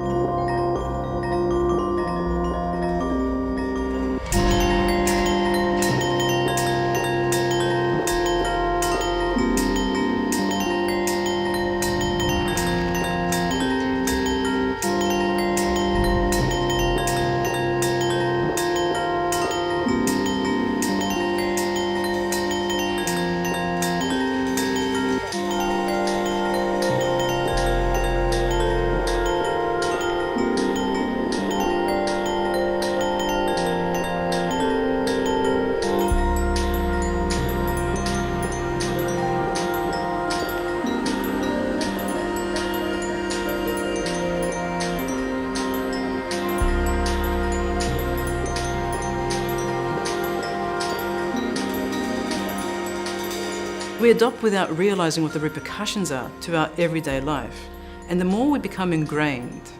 We adopt without realizing what the repercussions are to our everyday life. And the more we become ingrained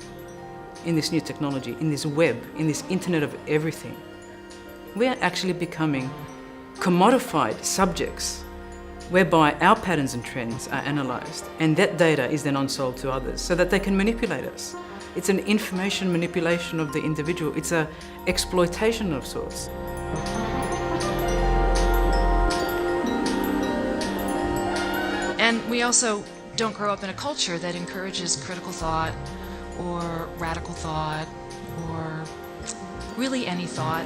in this new technology, in this web, in this internet of everything, we are actually becoming commodified subjects whereby our patterns and trends are analyzed, and that data is then on-sold to others so that they can manipulate us. It's an information manipulation of the individual. It's an exploitation of sorts. And we also don't grow up in a culture that encourages critical thought or radical thought or really any thought.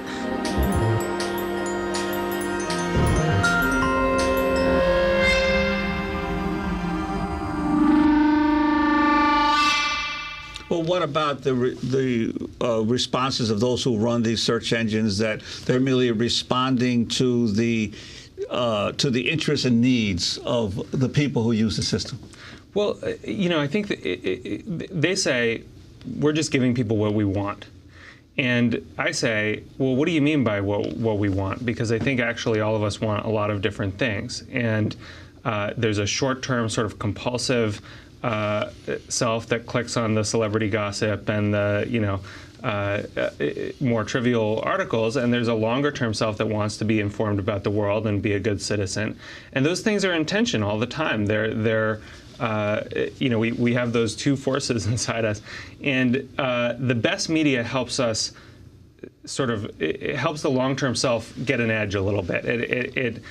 Well, what about the responses of those who run these search engines, that they're merely responding to the interests and needs of the people who use the system? Well, I think that they say, we're just giving people what we want. And I say, well, what do you mean by what we want? Because I think actually all of us want a lot of different things. And there's a short-term sort of compulsive self that clicks on the celebrity gossip and the, more trivial articles, and there's a longer-term self that wants to be informed about the world and be a good citizen. And those things are in tension all the time. We have those two forces inside us. And the best media helps us it helps the long-term self get an edge a little bit. It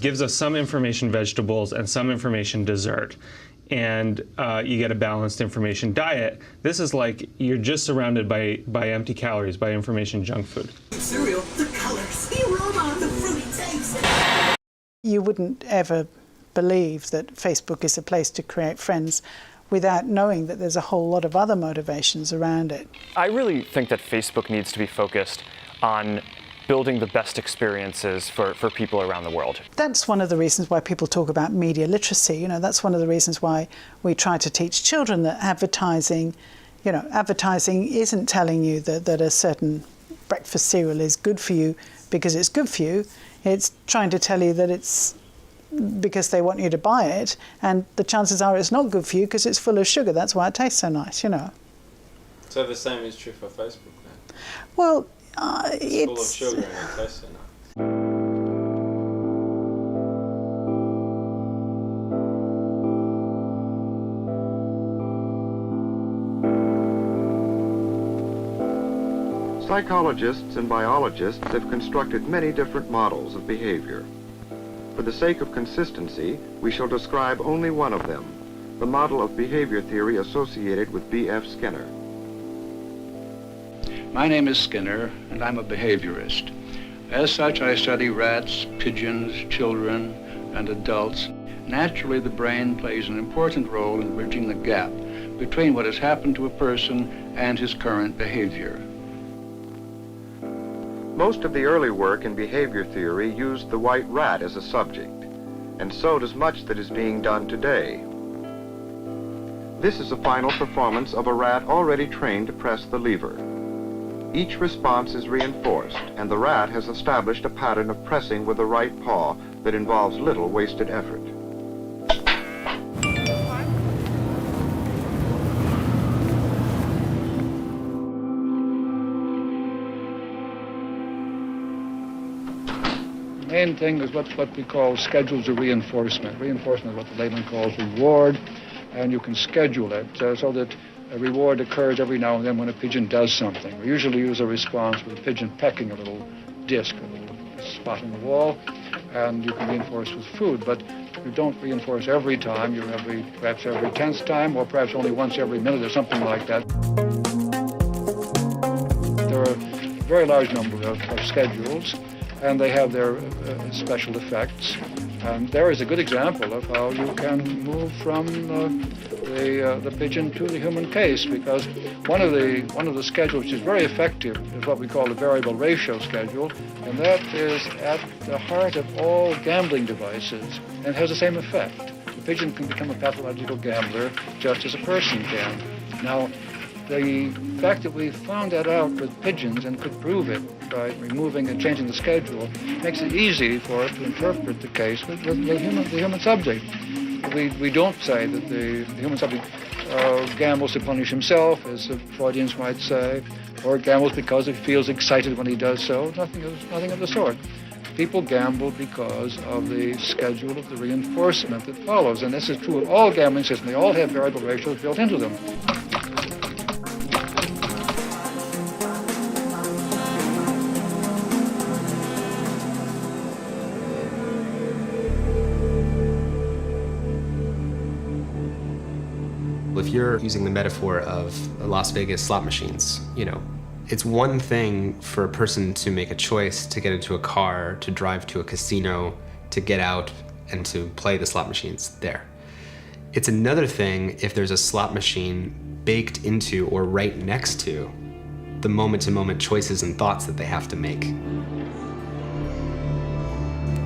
gives us some information vegetables and some information dessert. And you get a balanced information diet. This is like you're just surrounded by empty calories, by information junk food. Cereal, the colors, the aroma, the fruity taste. You wouldn't ever believe that Facebook is a place to create friends without knowing that there's a whole lot of other motivations around it. I really think that Facebook needs to be focused on building the best experiences for people around the world. That's one of the reasons why people talk about media literacy. That's one of the reasons why we try to teach children that advertising isn't telling you that a certain breakfast cereal is good for you because it's good for you. It's trying to tell you that it's because they want you to buy it, and the chances are it's not good for you because it's full of sugar. That's why it tastes so nice, So the same is true for Facebook then? Well, it's full of sugar and it tastes so nice. Psychologists and biologists have constructed many different models of behavior. For the sake of consistency, we shall describe only one of them, the model of behavior theory associated with B.F. Skinner. My name is Skinner, and I'm a behaviorist. As such, I study rats, pigeons, children, and adults. Naturally, the brain plays an important role in bridging the gap between what has happened to a person and his current behavior. Most of the early work in behavior theory used the white rat as a subject, and so does much that is being done today. This is a final performance of a rat already trained to press the lever. Each response is reinforced, and the rat has established a pattern of pressing with the right paw that involves little wasted effort. The main thing is what we call schedules of reinforcement. Reinforcement is what the layman calls reward, and you can schedule it so that a reward occurs every now and then when a pigeon does something. We usually use a response with a pigeon pecking a little disc, a little spot on the wall, and you can reinforce with food, but you don't reinforce every time. Perhaps every 10th time, or perhaps only once every minute or something like that. There are a very large number of schedules, and they have their special effects. And there is a good example of how you can move from the pigeon to the human case, because one of the schedules which is very effective is what we call the variable ratio schedule, and that is at the heart of all gambling devices, and it has the same effect. The pigeon can become a pathological gambler just as a person can. Now, the fact that we found that out with pigeons and could prove it by removing and changing the schedule makes it easy for us to interpret the case with the human subject. We don't say that the human subject gambles to punish himself, as the Freudians might say, or gambles because he feels excited when he does so. Nothing of the sort. People gamble because of the schedule of the reinforcement that follows, and this is true of all gambling systems. They all have variable ratios built into them. If you're using the metaphor of Las Vegas slot machines, it's one thing for a person to make a choice to get into a car, to drive to a casino, to get out and to play the slot machines there. It's another thing if there's a slot machine baked into or right next to the moment-to-moment choices and thoughts that they have to make.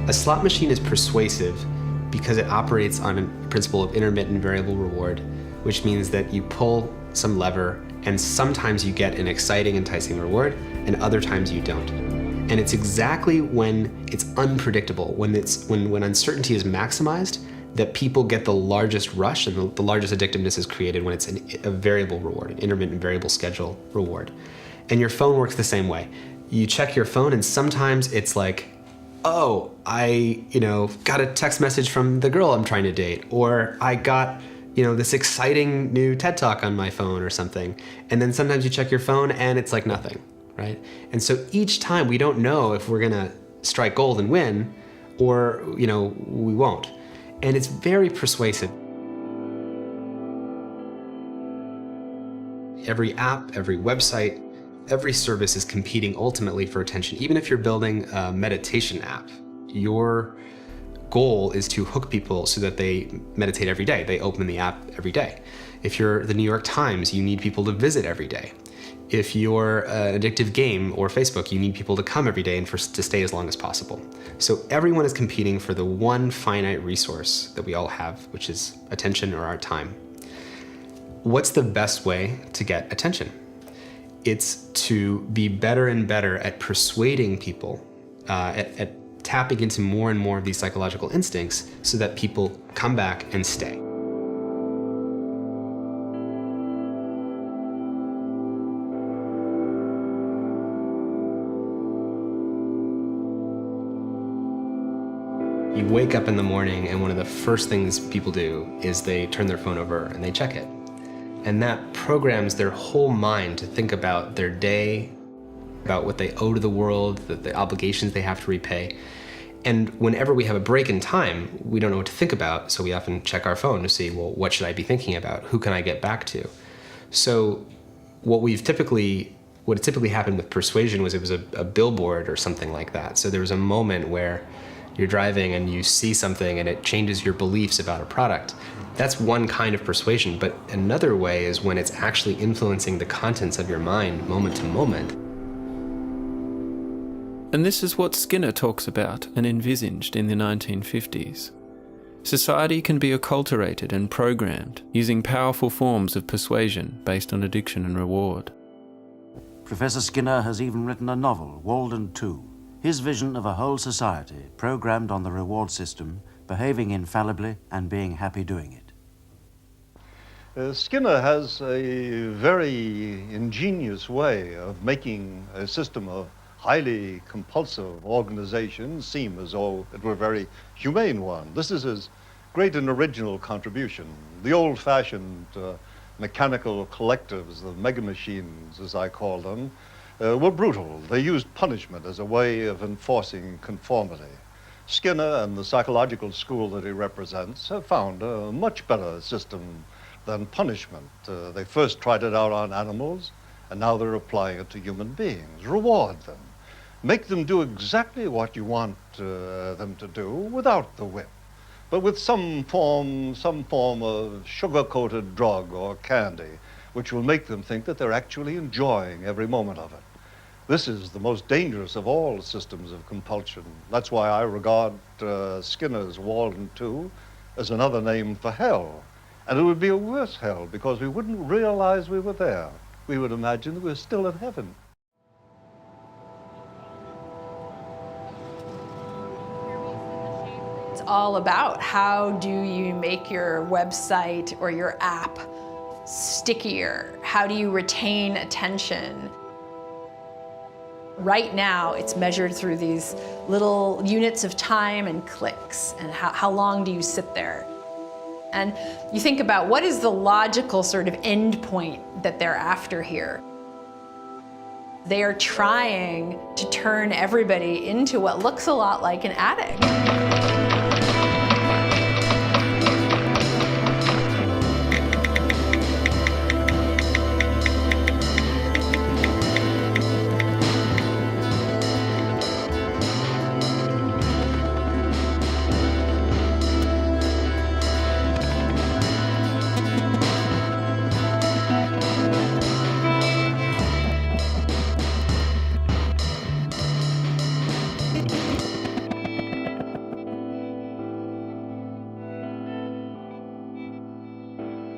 A slot machine is persuasive because it operates on a principle of intermittent variable reward, which means that you pull some lever and sometimes you get an exciting, enticing reward, and other times you don't. And it's exactly when it's unpredictable, when uncertainty is maximized, that people get the largest rush and the largest addictiveness is created when it's a variable reward, an intermittent variable schedule reward. And your phone works the same way. You check your phone and sometimes it's like, oh, I got a text message from the girl I'm trying to date, or I got this exciting new TED Talk on my phone or something. And then sometimes you check your phone and it's like nothing, right? And so each time we don't know if we're gonna strike gold and win, or we won't. And it's very persuasive. Every app, every website, every service is competing ultimately for attention. Even if you're building a meditation app, your goal is to hook people so that they meditate every day. They open the app every day. If you're the New York Times, you need people to visit every day. If you're an addictive game or Facebook, you need people to come every day and to stay as long as possible. So everyone is competing for the one finite resource that we all have, which is attention or our time. What's the best way to get attention? It's to be better and better at persuading people, at tapping into more and more of these psychological instincts so that people come back and stay. You wake up in the morning and one of the first things people do is they turn their phone over and they check it. And that programs their whole mind to think about their day, about what they owe to the world, the obligations they have to repay. And whenever we have a break in time, we don't know what to think about, so we often check our phone to see, well, what should I be thinking about? Who can I get back to? So what typically happened with persuasion was it was a billboard or something like that. So there was a moment where you're driving and you see something and it changes your beliefs about a product. That's one kind of persuasion, but another way is when it's actually influencing the contents of your mind moment to moment. And this is what Skinner talks about and envisaged in the 1950s. Society can be acculturated and programmed using powerful forms of persuasion based on addiction and reward. Professor Skinner has even written a novel, Walden 2, his vision of a whole society programmed on the reward system, behaving infallibly and being happy doing it. Skinner has a very ingenious way of making a system of highly compulsive organizations seem as though it were a very humane one. This is his great and original contribution. The old-fashioned mechanical collectives, the mega machines, as I call them, were brutal. They used punishment as a way of enforcing conformity. Skinner and the psychological school that he represents have found a much better system than punishment. They first tried it out on animals, and now they're applying it to human beings. Reward them. Make them do exactly what you want them to do without the whip, but with some form of sugar-coated drug or candy, which will make them think that they're actually enjoying every moment of it. This is the most dangerous of all systems of compulsion. That's why I regard Skinner's Walden 2 as another name for hell. And it would be a worse hell because we wouldn't realize we were there. We would imagine that we were still in heaven. It's all about how do you make your website or your app stickier? How do you retain attention? Right now, it's measured through these little units of time and clicks, and how long do you sit there? And you think about what is the logical sort of end point that they're after here. They are trying to turn everybody into what looks a lot like an addict.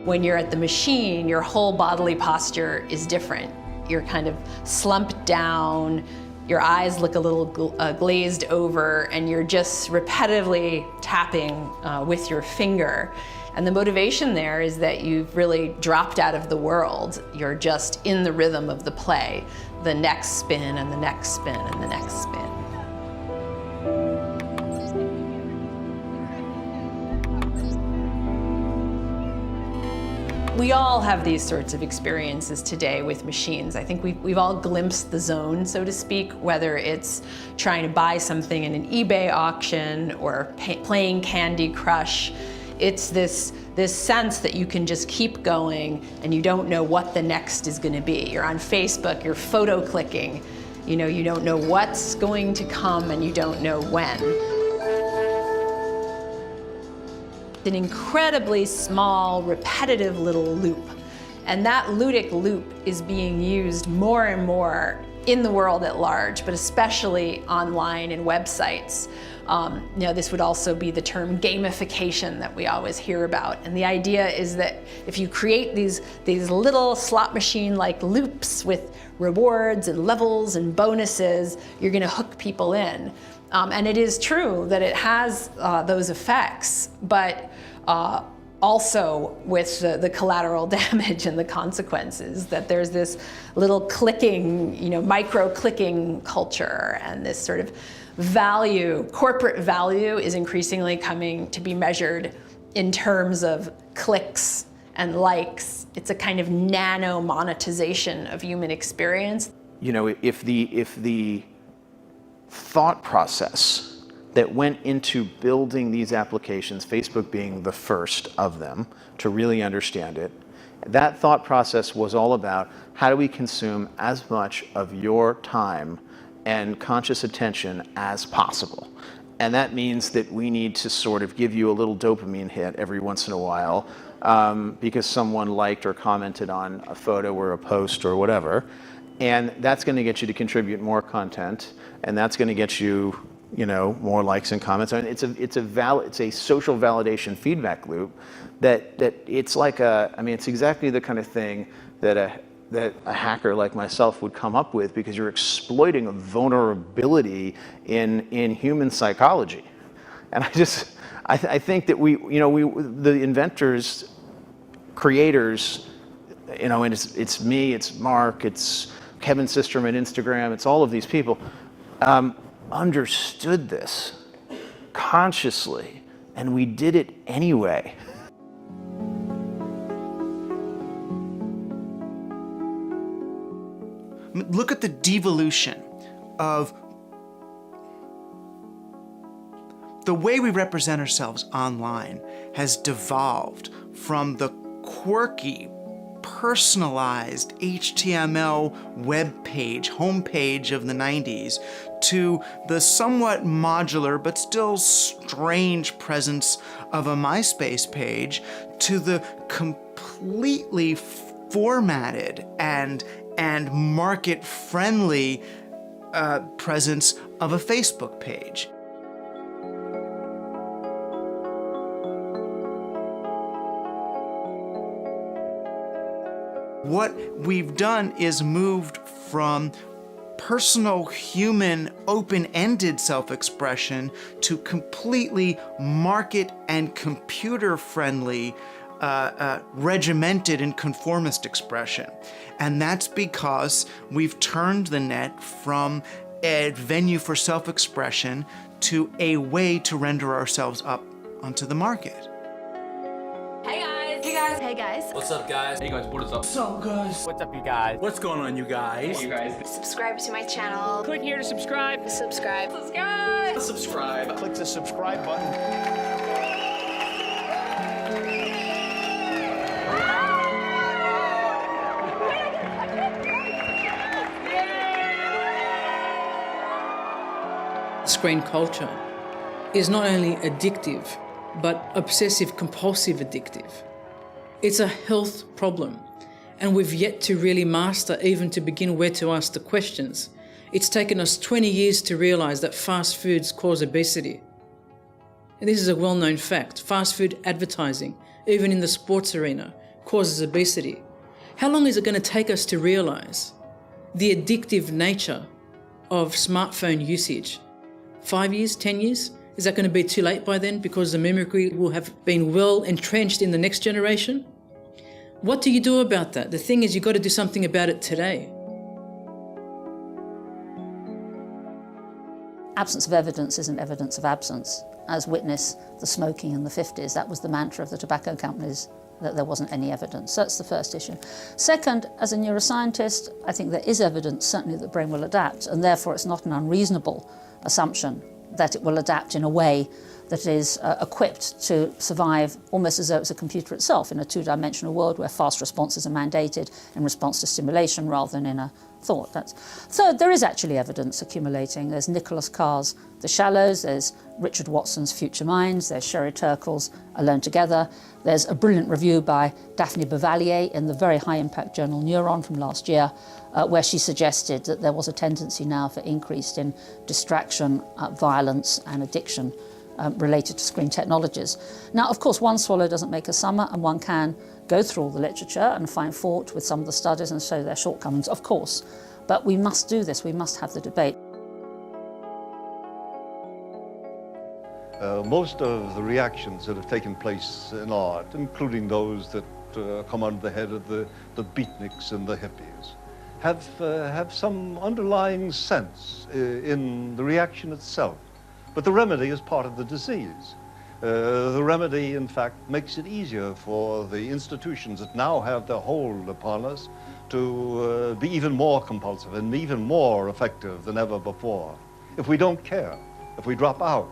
When you're at the machine, your whole bodily posture is different. You're kind of slumped down, your eyes look a little glazed over, and you're just repetitively tapping with your finger. And the motivation there is that you've really dropped out of the world. You're just in the rhythm of the play, the next spin and the next spin and the next spin. We all have these sorts of experiences today with machines. I think we've all glimpsed the zone, so to speak, whether it's trying to buy something in an eBay auction or playing Candy Crush. It's this sense that you can just keep going and you don't know what the next is going to be. You're on Facebook, you're photo clicking, you don't know what's going to come and you don't know when. An incredibly small, repetitive little loop. And that ludic loop is being used more and more in the world at large, but especially online and websites. This would also be the term gamification that we always hear about. And the idea is that if you create these little slot machine-like loops with rewards and levels and bonuses, you're gonna hook people in. And it is true that it has those effects, but also with the collateral damage and the consequences, that there's this little clicking, micro-clicking culture and this sort of value, corporate value, is increasingly coming to be measured in terms of clicks and likes. It's a kind of nano monetization of human experience. You know, if the thought process that went into building these applications, Facebook being the first of them to really understand it, that thought process was all about how do we consume as much of your time and conscious attention as possible. And that means that we need to sort of give you a little dopamine hit every once in a while because someone liked or commented on a photo or a post or whatever. And that's going to get you to contribute more content, and that's going to get you, you know, more likes and comments. I mean, it's a social validation feedback loop that it's like it's exactly the kind of thing that a hacker like myself would come up with, because you're exploiting a vulnerability in human psychology. And I think that the inventors, creators, you know, and it's me, it's Mark, it's Kevin Systrom at Instagram, it's all of these people, understood this consciously, and we did it anyway. Look at the devolution of the way we represent ourselves online has devolved from the quirky, personalized HTML web page, homepage of the 90s, to the somewhat modular but still strange presence of a MySpace page, to the completely formatted and market-friendly presence of a Facebook page. What we've done is moved from personal, human, open-ended self-expression to completely market and computer-friendly, regimented and conformist expression. And that's because we've turned the net from a venue for self-expression to a way to render ourselves up onto the market. Hey guys. What's up, guys? Hey guys, what is up? What's up, guys? What's up, you guys? What's going on, you guys? Hey, you guys. Subscribe to my channel. Click here to subscribe. Subscribe. Subscribe. Click the subscribe button. Screen culture is not only addictive, but obsessive-compulsive addictive. It's a health problem, and we've yet to really master even to begin where to ask the questions. It's taken us 20 years to realize that fast foods cause obesity. And this is a well-known fact. Fast food advertising, even in the sports arena, causes obesity. How long is it going to take us to realize the addictive nature of smartphone usage? 5 years, 10 years? Is that going to be too late by then because the mimicry will have been well entrenched in the next generation? What do you do about that? The thing is, you've got to do something about it today. Absence of evidence isn't evidence of absence, as witness the smoking in the 50s. That was the mantra of the tobacco companies, that there wasn't any evidence. So that's the first issue. Second, as a neuroscientist, I think there is evidence, certainly, that the brain will adapt, and therefore it's not an unreasonable assumption that it will adapt in a way that is equipped to survive almost as though it's a computer itself in a two-dimensional world where fast responses are mandated in response to stimulation rather than in a thought. Third, there is actually evidence accumulating. There's Nicholas Carr's The Shallows, there's Richard Watson's Future Minds, there's Sherry Turkle's Alone Together, there's a brilliant review by Daphne Bavelier in the very high-impact journal Neuron from last year, where she suggested that there was a tendency now for increase in distraction, violence and addiction related to screen technologies. Now, of course, one swallow doesn't make a summer, and one can go through all the literature and find fault with some of the studies and show their shortcomings, of course. But we must do this, we must have the debate. Most of the reactions that have taken place in art, including those that come under the head of the beatniks and the hippies, have some underlying sense in the reaction itself. But the remedy is part of the disease. The remedy, in fact, makes it easier for the institutions that now have their hold upon us to be even more compulsive and even more effective than ever before. If we don't care, if we drop out,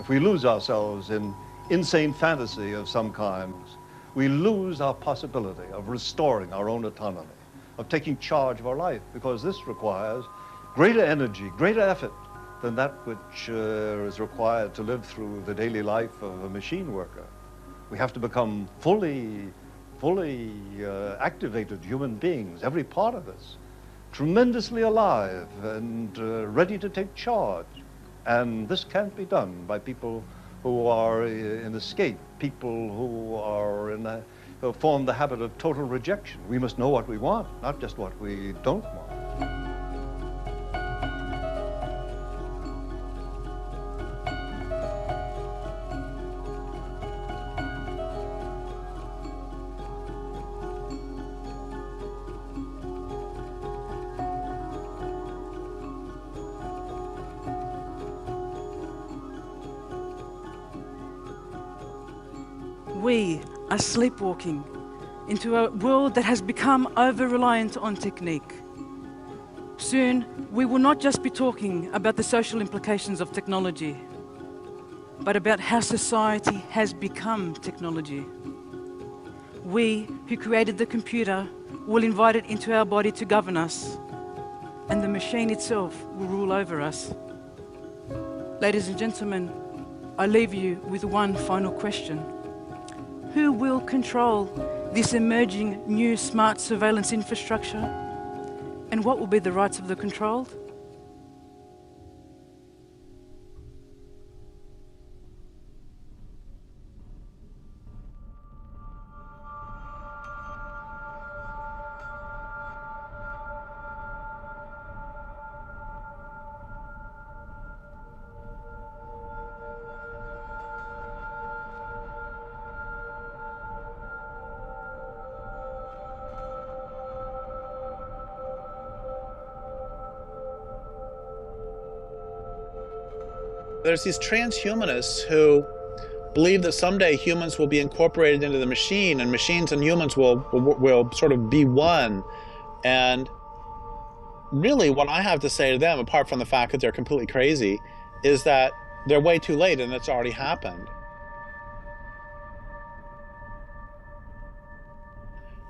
if we lose ourselves in insane fantasy of some kinds, we lose our possibility of restoring our own autonomy, of taking charge of our life, because this requires greater energy, greater effort than that which is required to live through the daily life of a machine worker. We have to become fully activated human beings, every part of us, tremendously alive and ready to take charge. And this can't be done by people who are in escape, people who are who form the habit of total rejection. We must know what we want, not just what we don't want. We are sleepwalking into a world that has become over-reliant on technique. Soon, we will not just be talking about the social implications of technology, but about how society has become technology. We, who created the computer, will invite it into our body to govern us, and the machine itself will rule over us. Ladies and gentlemen, I leave you with one final question. Who will control this emerging new smart surveillance infrastructure? And what will be the rights of the controlled? There's these transhumanists who believe that someday humans will be incorporated into the machine, and machines and humans will sort of be one. And really what I have to say to them, apart from the fact that they're completely crazy, is that they're way too late and it's already happened.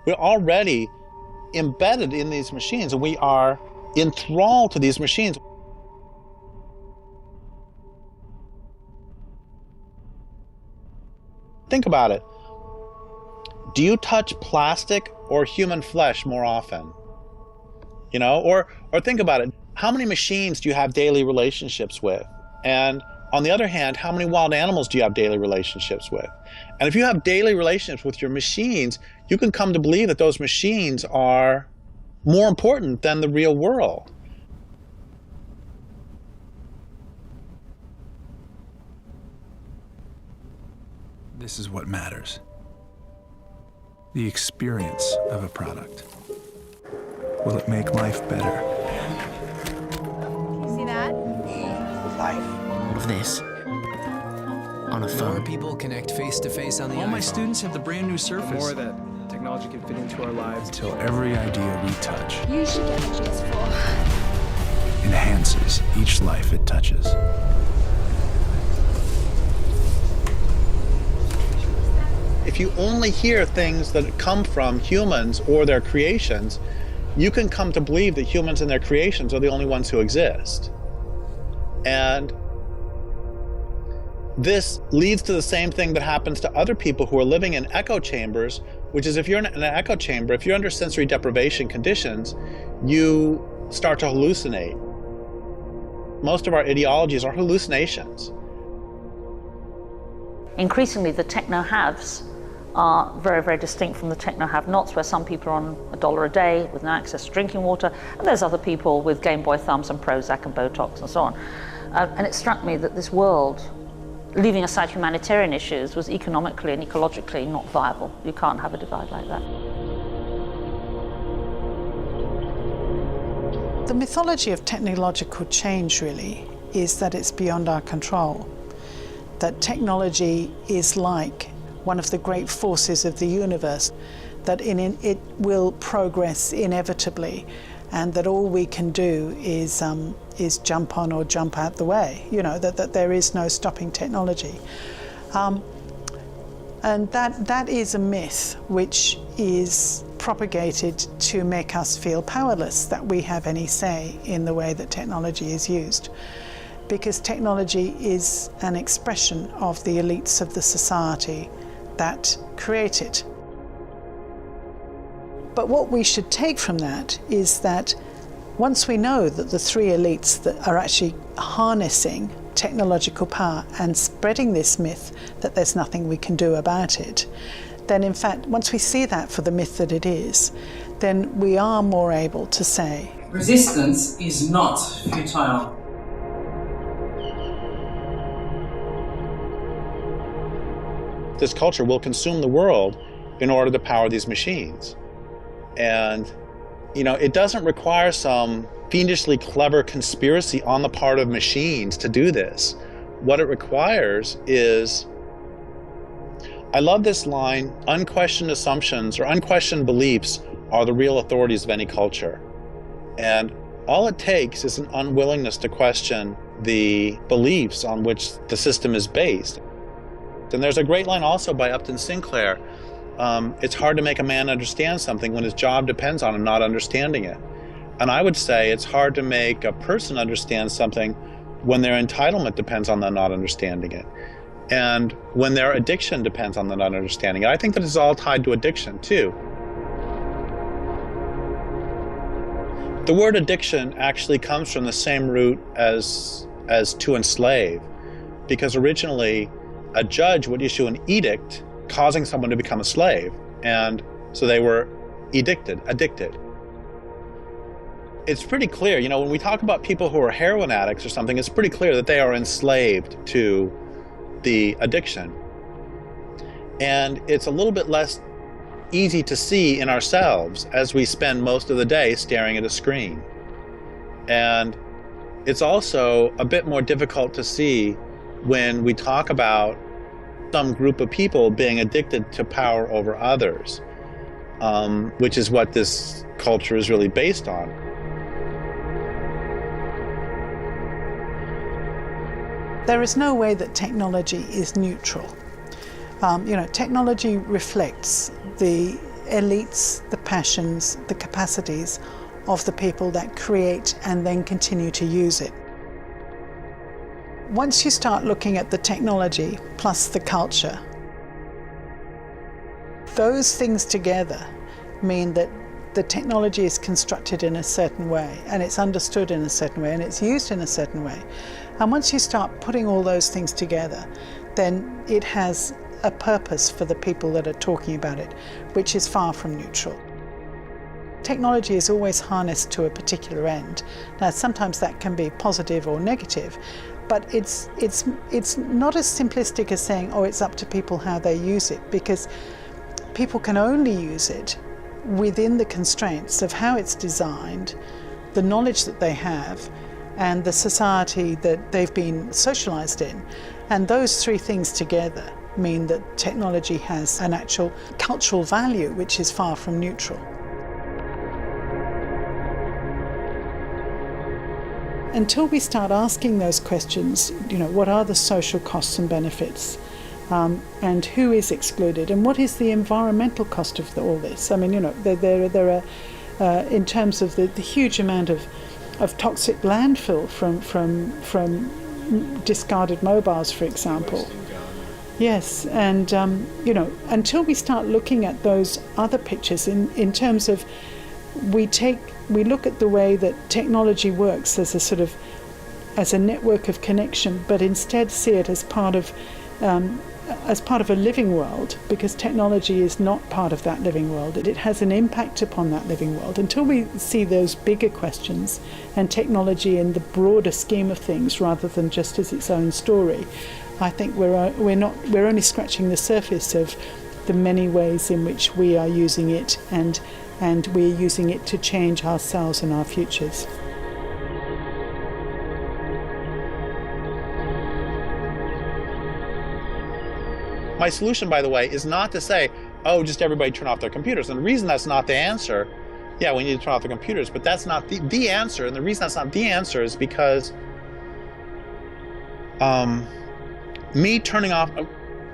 We're already embedded in these machines, and we are enthralled to these machines. Think about it. Do you touch plastic or human flesh more often? You know, or think about it. How many machines do you have daily relationships with? And on the other hand, how many wild animals do you have daily relationships with? And if you have daily relationships with your machines, you can come to believe that those machines are more important than the real world. This is what matters. The experience of a product. Will it make life better? You see that? Life. Of this. On a phone. More people connect face-to-face on the All iPhone. my students have the brand new Surface. More that technology can fit into our lives. Until every idea we touch You should get a GS4. enhances each life it touches. If you only hear things that come from humans or their creations, you can come to believe that humans and their creations are the only ones who exist. And this leads to the same thing that happens to other people who are living in echo chambers, which is if you're in an echo chamber, if you're under sensory deprivation conditions, you start to hallucinate. Most of our ideologies are hallucinations. Increasingly, the techno-haves are very, very distinct from the techno-have-nots, where some people are on $1 a day with no access to drinking water, and there's other people with Game Boy thumbs and Prozac and Botox and so on. And it struck me that this world, leaving aside humanitarian issues, was economically and ecologically not viable. You can't have a divide like that. The mythology of technological change really is that it's beyond our control, that technology is like one of the great forces of the universe, that it will progress inevitably, and that all we can do is jump on or jump out the way, that there is no stopping technology. And that is a myth which is propagated to make us feel powerless, that we have any say in the way that technology is used. Because technology is an expression of the elites of the society that create it. But what we should take from that is that once we know that the three elites that are actually harnessing technological power and spreading this myth that there's nothing we can do about it, then in fact, once we see that for the myth that it is, then we are more able to say, resistance is not futile. This culture will consume the world in order to power these machines. And, it doesn't require some fiendishly clever conspiracy on the part of machines to do this. What it requires is, I love this line, unquestioned assumptions or unquestioned beliefs are the real authorities of any culture. And all it takes is an unwillingness to question the beliefs on which the system is based. And there's a great line also by Upton Sinclair. It's hard to make a man understand something when his job depends on him not understanding it. And I would say it's hard to make a person understand something when their entitlement depends on them not understanding it. And when their addiction depends on them not understanding it. I think that it's all tied to addiction too. The word addiction actually comes from the same root as to enslave, because originally a judge would issue an edict causing someone to become a slave, and so they were addicted. It's pretty clear, when we talk about people who are heroin addicts or something, it's pretty clear that they are enslaved to the addiction. And it's a little bit less easy to see in ourselves as we spend most of the day staring at a screen. And it's also a bit more difficult to see when we talk about some group of people being addicted to power over others, which is what this culture is really based on. There is no way that technology is neutral. Technology reflects the elites, the passions, the capacities of the people that create and then continue to use it. Once you start looking at the technology plus the culture, those things together mean that the technology is constructed in a certain way, and it's understood in a certain way, and it's used in a certain way. And once you start putting all those things together, then it has a purpose for the people that are talking about it, which is far from neutral. Technology is always harnessed to a particular end. Now, sometimes that can be positive or negative, but it's not as simplistic as saying, oh, it's up to people how they use it, because people can only use it within the constraints of how it's designed, the knowledge that they have, and the society that they've been socialized in. And those three things together mean that technology has an actual cultural value which is far from neutral. Until we start asking those questions, what are the social costs and benefits? And who is excluded? And what is the environmental cost of all this? I mean, there are, in terms of the huge amount of toxic landfill from discarded mobiles, for example. Yes, and, until we start looking at those other pictures in terms of we look at the way that technology works as a network of connection, but instead see it as part of a living world, because technology is not part of that living world. It has an impact upon that living world. Until we see those bigger questions and technology in the broader scheme of things rather than just as its own story, I think we're only scratching the surface of the many ways in which we are using it, and we're using it to change ourselves and our futures. My solution, by the way, is not to say, oh, just everybody turn off their computers. And the reason that's not the answer, yeah, we need to turn off the computers, but that's not the answer. And the reason that's not the answer is because me turning off,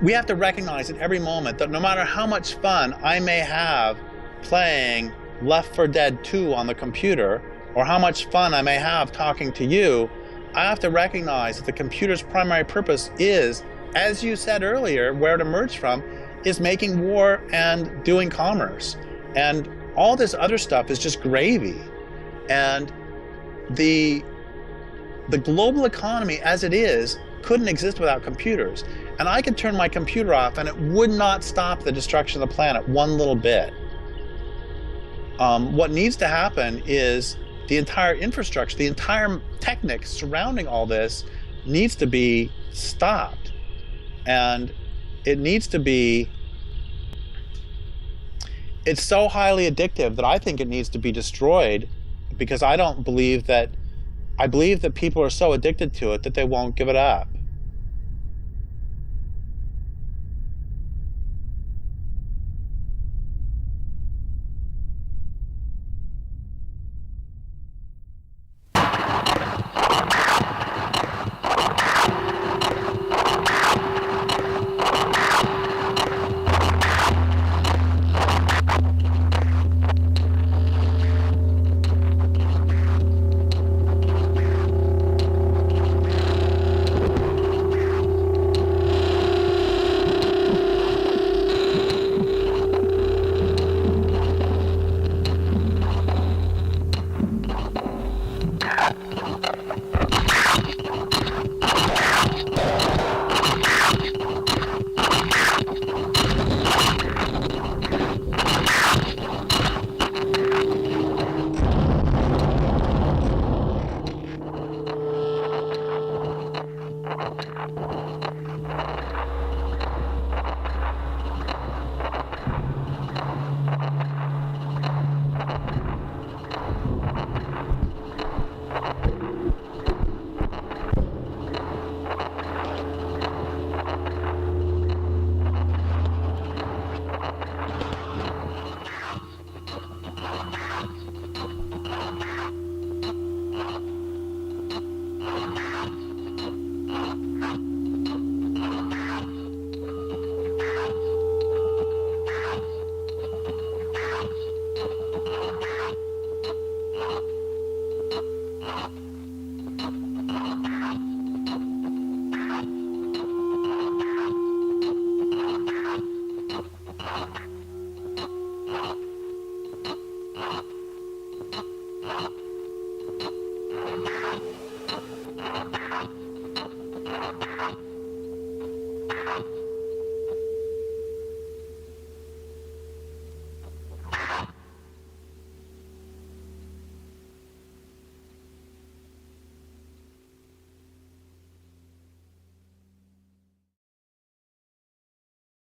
we have to recognize at every moment that no matter how much fun I may have playing Left 4 Dead 2 on the computer, or how much fun I may have talking to you, I have to recognize that the computer's primary purpose is, as you said earlier, where it emerged from, is making war and doing commerce. And all this other stuff is just gravy. And the global economy as it is couldn't exist without computers. And I could turn my computer off and it would not stop the destruction of the planet one little bit. What needs to happen is the entire infrastructure, the entire technique surrounding all this needs to be stopped. And it needs to be, it's so highly addictive that I think it needs to be destroyed, because I believe that people are so addicted to it that they won't give it up.